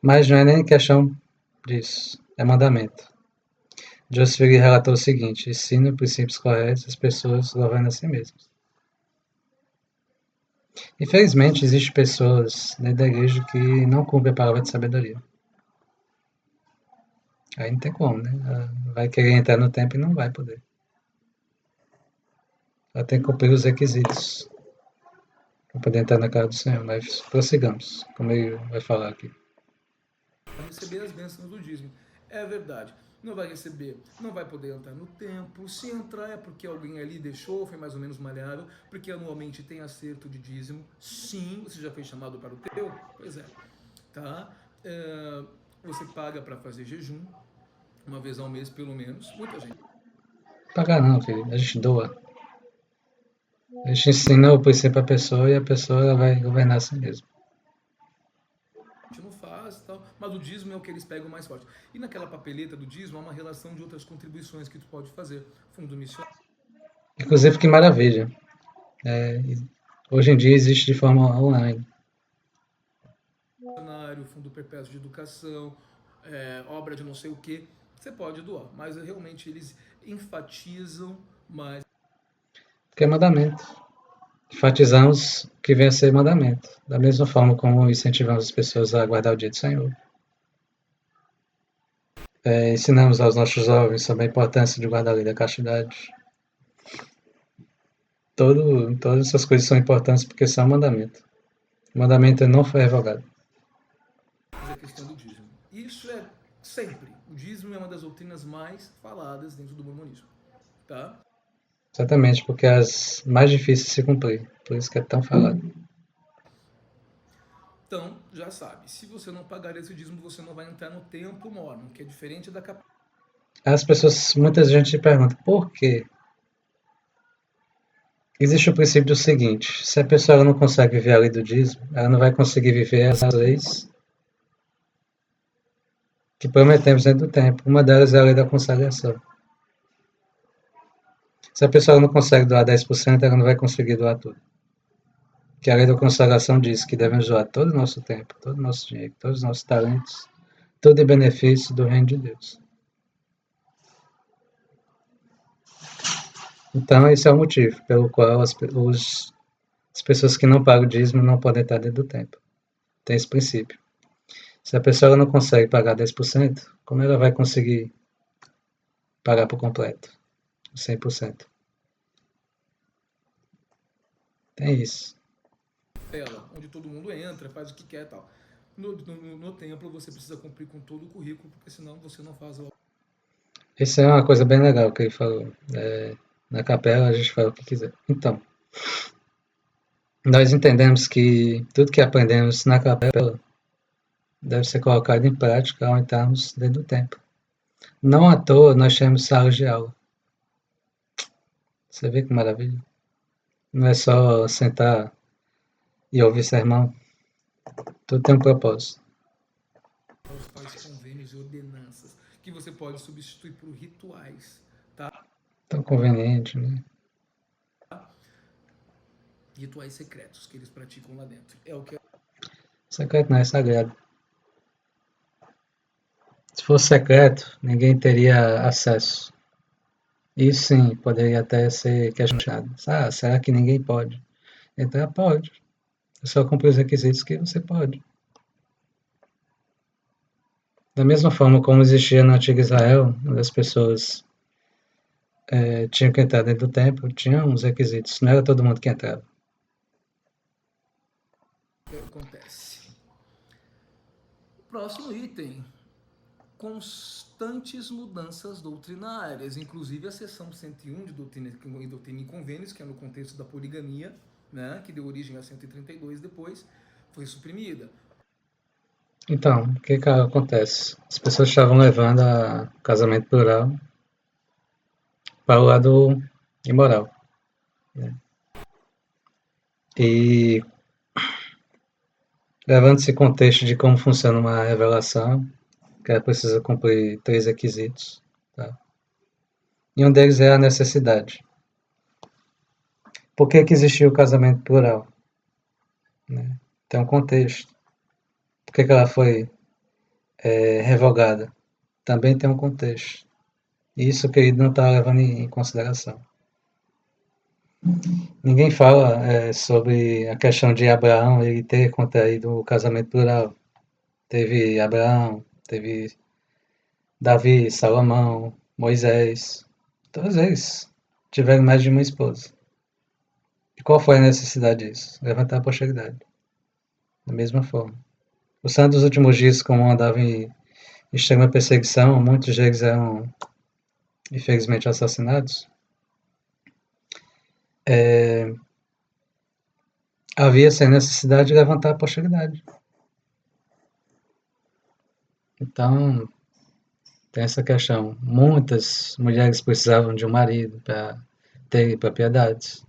Mas não é nem questão disso, é mandamento. Joseph relatou o seguinte: ensina princípios corretos, as pessoas governam a si mesmas. Infelizmente, existem pessoas dentro da igreja que não cumprem a palavra de sabedoria. Aí não tem como, né? Ela vai querer entrar no templo e não vai poder. Ela tem que cumprir os requisitos para poder entrar na casa do Senhor. Mas prossigamos, como ele vai falar aqui. Receber as bênçãos do dízimo. É verdade. Não vai receber, não vai poder entrar no templo. Se entrar é porque alguém ali deixou, foi mais ou menos malhado, porque anualmente tem acerto de dízimo. Sim, você já foi chamado para o teu? Pois é. Tá? Você paga para fazer jejum, uma vez ao mês pelo menos. Muita gente Pagar não, filho. A gente doa. A gente ensina o princípio à pessoa e a pessoa ela vai governar a si mesma. não faz e tal, mas o dízimo é o que eles pegam mais forte. E naquela papeleta do dízimo há uma relação de outras contribuições que tu pode fazer. Fundo Inclusive, que maravilha. É, hoje em dia existe de forma online. missionário, fundo perpétuo de educação, obra de não sei o que, você pode doar, mas realmente eles enfatizam mais. Que é mandamento. Enfatizamos que vem a ser mandamento. Da mesma forma como incentivamos as pessoas a guardar o dia do Senhor. Ensinamos aos nossos jovens sobre a importância de guardar a lei da castidade. Todas essas coisas são importantes porque são mandamento. O mandamento não foi revogado. A questão do dízimo. Isso é sempre. O dízimo é uma das doutrinas mais faladas dentro do mormonismo. Tá? Exatamente, porque é as mais difíceis de se cumprir. Por isso que é tão falado. Então, já sabe, se você não pagar esse dízimo, você não vai entrar no templo mormon, que é diferente da capela. As pessoas, muita gente se pergunta, por quê? Existe o princípio do seguinte: se a pessoa não consegue viver a lei do dízimo, ela não vai conseguir viver as leis que prometemos dentro do tempo. Uma delas é a lei da consagração. Se a pessoa não consegue doar 10%, ela não vai conseguir doar tudo. Que a lei da consagração diz que devemos doar todo o nosso tempo, todo o nosso dinheiro, todos os nossos talentos, tudo em benefício do reino de Deus. Então, esse é o motivo pelo qual as pessoas que não pagam o dízimo não podem estar dentro do templo. Tem esse princípio. Se a pessoa não consegue pagar 10%, como ela vai conseguir pagar por completo? 100%. Tem isso. Onde todo mundo entra, faz o que quer e tal. No templo você precisa cumprir com todo o currículo, porque senão você não faz o. Isso é uma coisa bem legal que ele falou. Na capela a gente fala o que quiser. Então, nós entendemos que tudo que aprendemos na capela deve ser colocado em prática ao entrarmos dentro do templo. Não à toa nós temos salas de aula. Você vê que maravilha? Não é só sentar e ouvir sermão. Tudo tem um propósito. Os tais convênios e ordenanças, que você pode substituir por rituais, tá? Tão conveniente, né? Rituais secretos que eles praticam lá dentro. É o que Secreto não é sagrado. Se fosse secreto, ninguém teria acesso. Isso sim, poderia até ser questionado. Será que ninguém pode? Então pode. É só cumprir os requisitos que você pode. Da mesma forma como existia no antigo Israel, onde as pessoas tinham que entrar dentro do templo, tinha uns requisitos, não era todo mundo que entrava. O que acontece? Próximo item. Constantes mudanças doutrinárias, inclusive a seção 101 de Doutrina e Convênios, que é no contexto da poligamia, né, que deu origem a 132 depois, foi suprimida. Então, o que que acontece? As pessoas estavam levando a casamento plural para o lado imoral, né? E levando esse contexto de como funciona uma revelação, que ela precisa cumprir 3 requisitos, tá? E um deles é a necessidade. Por que que existiu o casamento plural? Né? Tem um contexto. Por que que ela foi revogada? Também tem um contexto. E isso que ele não está levando em consideração. Ninguém fala sobre a questão de Abraão ele ter contraído o casamento plural. Teve Abraão, teve Davi, Salomão, Moisés. Todos eles tiveram mais de uma esposa. E qual foi a necessidade disso? Levantar a posteridade. Da mesma forma. Os santos dos últimos dias, como andavam em extrema perseguição, muitos deles eram, infelizmente, assassinados. Havia sem necessidade de levantar a posteridade. Então, tem essa questão. Muitas mulheres precisavam de um marido para ter propriedades.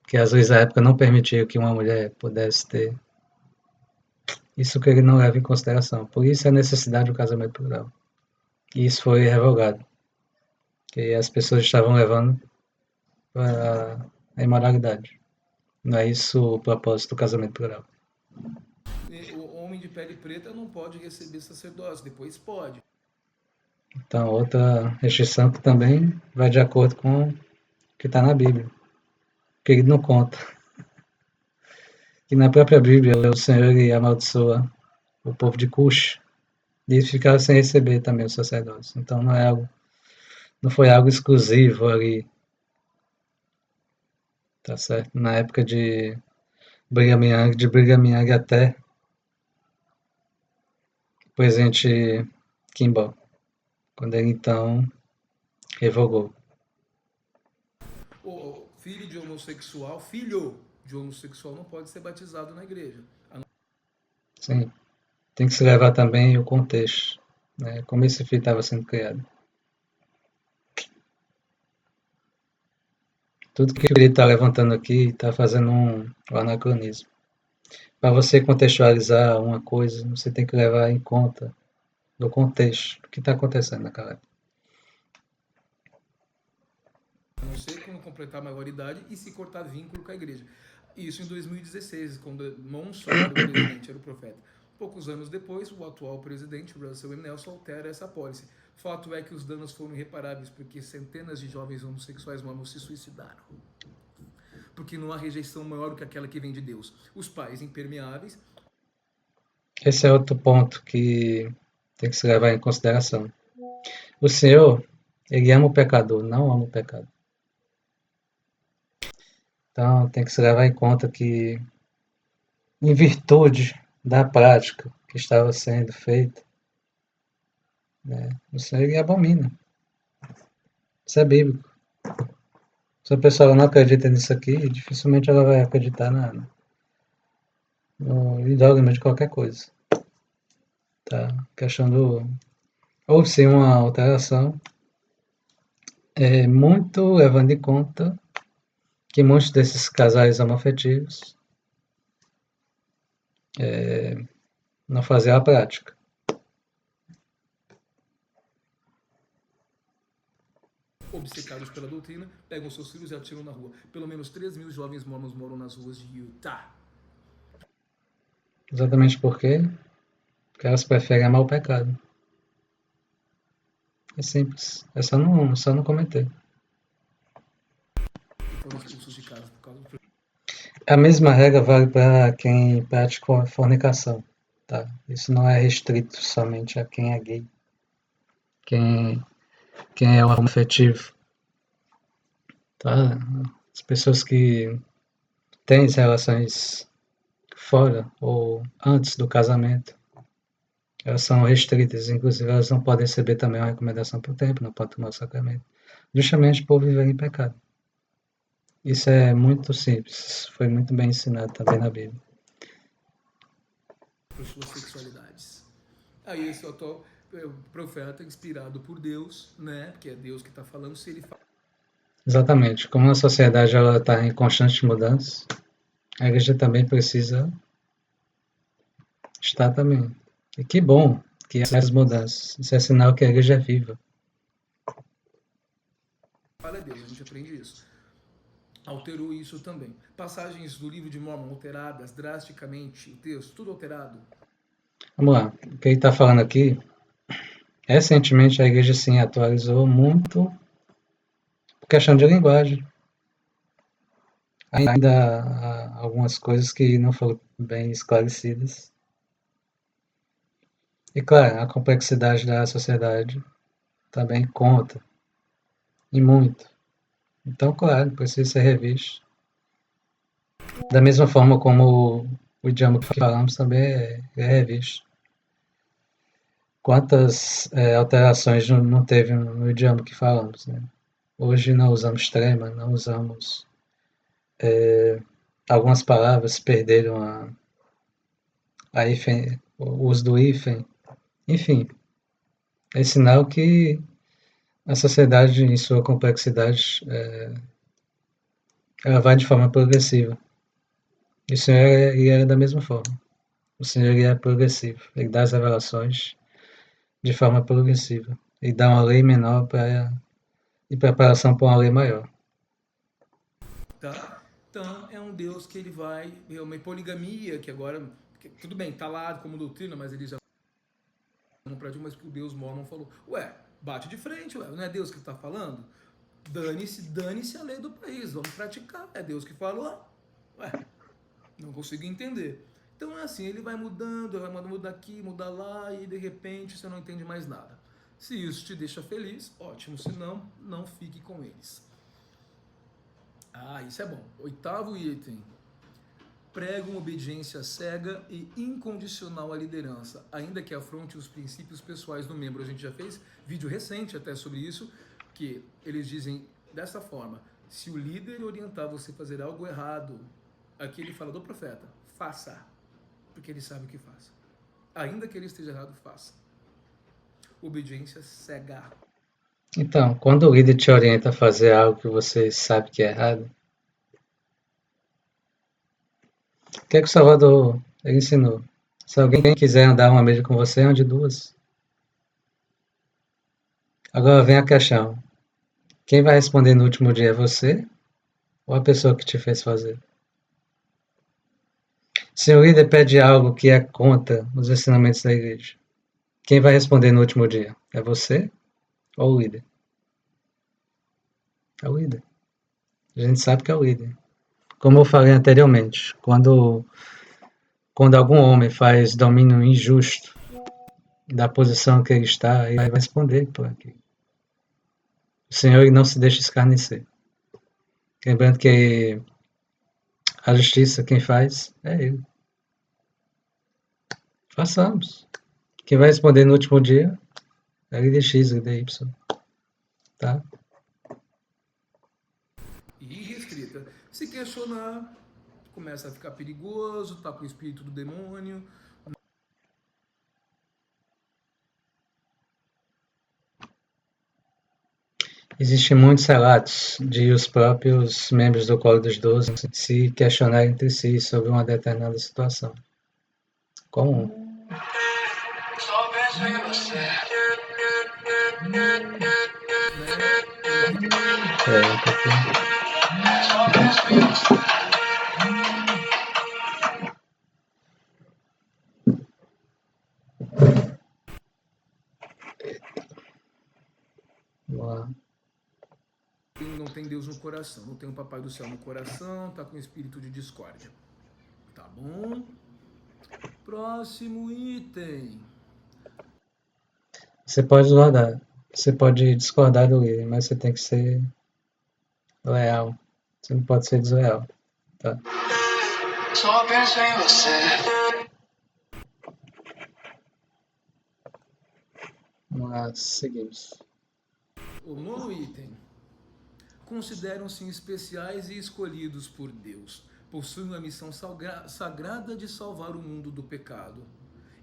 Que às vezes a época não permitia que uma mulher pudesse ter. Isso que ele não leva em consideração. Por isso a necessidade do casamento plural. E isso foi revogado. Que as pessoas estavam levando para a imoralidade. Não é isso o propósito do casamento plural. O homem de pele preta não pode receber sacerdócio, depois pode. Então, outra restrição que também vai de acordo com o que está na Bíblia. Que ele não conta. Que na própria Bíblia o Senhor ele amaldiçoa o povo de Cush e eles ficaram sem receber também o sacerdócio. Então não foi algo exclusivo ali, tá certo? Na época de Brigham Young até o presidente Kimball, quando ele então revogou. O filho de homossexual não pode ser batizado na igreja. Sim, tem que se levar também o contexto, né? Como esse filho estava sendo criado. Tudo que ele está levantando aqui está fazendo um anacronismo. Para você contextualizar uma coisa, você tem que levar em conta do contexto, do que está acontecendo naquela época. A não ser quando completar a maioridade e se cortar vínculo com a igreja. Isso em 2016, quando Monson era o presidente, era o profeta. Poucos anos depois, o atual presidente, Russell M. Nelson, altera essa apólice. Fato é que os danos foram irreparáveis, porque centenas de jovens homossexuais mormons se suicidaram. Porque não há rejeição maior do que aquela que vem de Deus. Os pais impermeáveis. Esse é outro ponto que tem que se levar em consideração. O Senhor, ele ama o pecador, não ama o pecado. Então, tem que se levar em conta que, em virtude da prática que estava sendo feita, né, o Senhor ele abomina. Isso é bíblico. Se a pessoa não acredita nisso aqui, dificilmente ela vai acreditar no dogma de qualquer coisa. Tá? Questão do. Ou se uma alteração, muito levando em conta que muitos desses casais homoafetivos não faziam a prática. Obcecados pela doutrina, pegam seus filhos e atiram na rua. Pelo menos 3 mil jovens mormons moram nas ruas de Utah. Exatamente porque elas preferem amar o pecado. É simples. É só não cometer. E foram expulsos de casa por causa do. A mesma regra vale para quem pratica fornicação. Tá? Isso não é restrito somente a quem é gay. Quem quem é o amor afetivo, tá? As pessoas que têm relações fora ou antes do casamento, elas são restritas, inclusive elas não podem receber também uma recomendação por tempo, não podem tomar o sacramento, justamente por viver em pecado. Isso é muito simples, foi muito bem ensinado também na Bíblia. Para suas sexualidades. Aí esse profeta inspirado por Deus, né? Que é Deus que está falando, se ele fala. Exatamente, como a sociedade está em constante mudança, a igreja também precisa estar também. E que bom que há essas mudanças. Isso é sinal que a igreja é viva. Fala Deus, a gente aprende isso. Alterou isso também. Passagens do livro de Mórmon alteradas drasticamente, o texto, tudo alterado. Vamos lá, o que ele está falando aqui, recentemente a igreja sim atualizou muito por questão de linguagem. Ainda há algumas coisas que não foram bem esclarecidas. E claro, a complexidade da sociedade também conta, e muito. Então, claro, precisa ser revisto. Da mesma forma como o idioma que falamos também é revisto. Quantas alterações não teve no idioma que falamos, né? Hoje não usamos trema, não usamos. Algumas palavras perderam a hífen, o uso do hífen. Enfim, é sinal que a sociedade, em sua complexidade, ela vai de forma progressiva. E o Senhor era da mesma forma. O Senhor é progressivo. Ele dá as revelações de forma progressiva. Ele dá uma lei menor em preparação para uma lei maior. Tá? Então é um Deus que ele vai. É uma poligamia que agora. Tudo bem, tá lá como doutrina, mas eles já não praticam, mas o Deus Mormon falou: ué, bate de frente, ué, não é Deus que está falando? Dane-se a lei do país, vamos praticar. É Deus que falou. Ué, não consigo entender. Então é assim, ele vai mudando, vai mudar aqui, mudar lá, e de repente você não entende mais nada. Se isso te deixa feliz, ótimo. Se não, não fique com eles. Ah, isso é bom. 8º item. Pregam obediência cega e incondicional à liderança, ainda que afronte os princípios pessoais do membro. A gente já fez vídeo recente até sobre isso, que eles dizem dessa forma: se o líder orientar você a fazer algo errado, aqui ele fala do profeta, faça, porque ele sabe o que faz. Ainda que ele esteja errado, faça. Obediência cega. Então, quando o líder te orienta a fazer algo que você sabe que é errado, o que é que o Salvador ele ensinou? Se alguém quiser andar uma milha com você, ande duas. Agora vem a questão: quem vai responder no último dia é você ou a pessoa que te fez fazer? Se o líder pede algo que é contra os ensinamentos da igreja, quem vai responder no último dia? É você ou o líder? É o líder. A gente sabe que é o líder. Como eu falei anteriormente, quando algum homem faz domínio injusto da posição que ele está, ele vai responder por aqui. O Senhor não se deixa escarnecer. Lembrando que a justiça quem faz é Ele. Façamos. Quem vai responder no último dia é líder X, líder Y. Tá? Irrestrita. Se questionar, começa a ficar perigoso, tá com o espírito do demônio. Existem muitos relatos de os próprios membros do Coro dos Doze se questionarem entre si sobre uma determinada situação. Comum. Só penso em você. Né? Um pouquinho. Só penso em você. Vamos lá. Não tem Deus no coração, não tem o Papai do Céu no coração, tá com espírito de discórdia. Tá bom? Próximo item. Você pode guardar. Você pode discordar do líder, mas você tem que ser leal. Você não pode ser desleal, tá? Só penso em você. Vamos lá, seguimos. O nono item. Consideram-se especiais e escolhidos por Deus. Possuem a missão sagrada de salvar o mundo do pecado.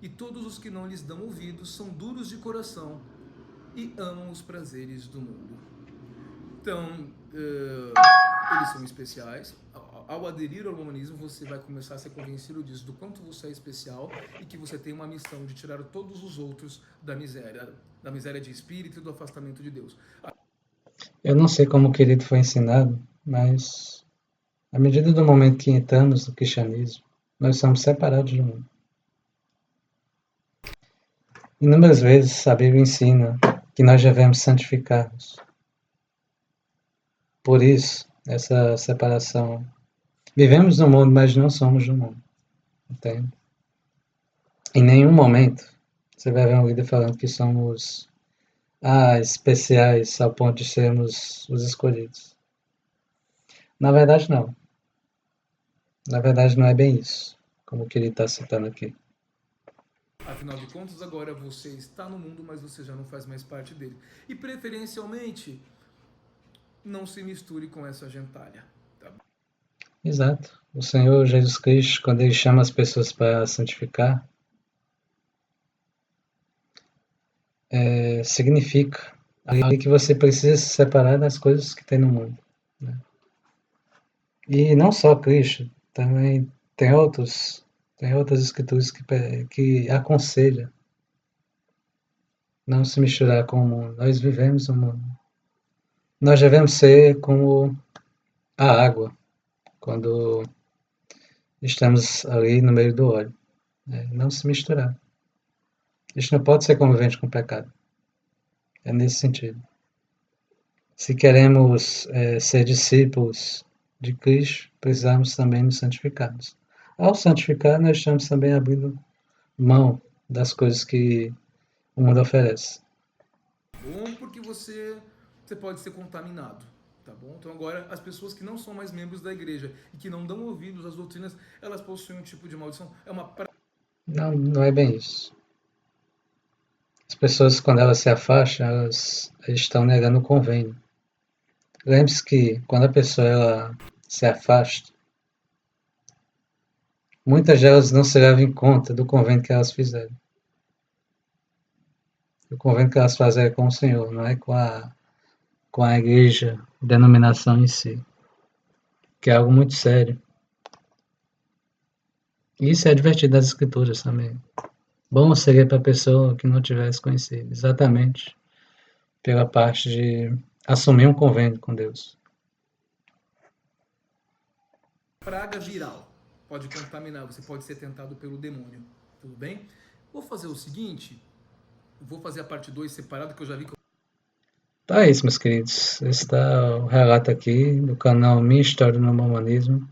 E todos os que não lhes dão ouvidos são duros de coração e amam os prazeres do mundo. Então, eles são especiais. Ao aderir ao humanismo, você vai começar a ser convencido disso, do quanto você é especial e que você tem uma missão de tirar todos os outros da miséria de espírito e do afastamento de Deus. Eu não sei como o querido foi ensinado, mas à medida do momento que entramos no cristianismo, nós somos separados do mundo. Inúmeras vezes a Bíblia ensina que nós devemos santificar-nos. Por isso, essa separação. Vivemos no mundo, mas não somos do mundo. Entende? Em nenhum momento você vai ver um líder falando que somos especiais ao ponto de sermos os escolhidos. Na verdade, não. Na verdade, não é bem isso, como que ele está citando aqui. Afinal de contas, agora você está no mundo, mas você já não faz mais parte dele. E preferencialmente, não se misture com essa gentalha. Tá? Exato. O Senhor Jesus Cristo, quando ele chama as pessoas para santificar, significa ali que você precisa se separar das coisas que tem no mundo. Né? E não só Cristo, também tem outras escrituras que aconselham não se misturar com o mundo. Nós vivemos no mundo. Nós devemos ser como a água quando estamos ali no meio do óleo. Né? Não se misturar. A gente não pode ser conivente com o pecado. É nesse sentido. Se queremos ser discípulos de Cristo, precisamos também nos santificarmos. Ao santificar, nós estamos também abrindo mão das coisas que o mundo oferece. Bom, porque você pode ser contaminado. Tá bom? Então agora as pessoas que não são mais membros da igreja e que não dão ouvidos às doutrinas, elas possuem um tipo de maldição. É uma Não, não é bem isso. As pessoas, quando elas se afastam, elas estão negando o convênio. Lembre-se que quando a pessoa ela se afasta, muitas delas não se levam em conta do convênio que elas fizeram. O convênio que elas fazem é com o Senhor, não é com a igreja, a denominação em si, que é algo muito sério. E isso é advertido das escrituras também. Bom seria para a pessoa que não tivesse conhecido, exatamente pela parte de assumir um convênio com Deus. praga viral. Pode contaminar, você pode ser tentado pelo demônio. Tudo bem? Vou fazer o seguinte, vou fazer a parte 2 separada, que eu já vi que Então é isso, meus queridos. Esse está o relato aqui do canal Minha História no Mormonismo.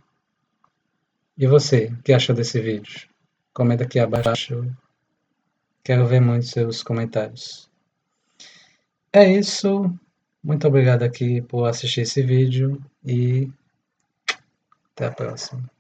E você, o que achou desse vídeo? Comenta aqui abaixo. Quero ver muito seus comentários. É isso. Muito obrigado aqui por assistir esse vídeo e até a próxima.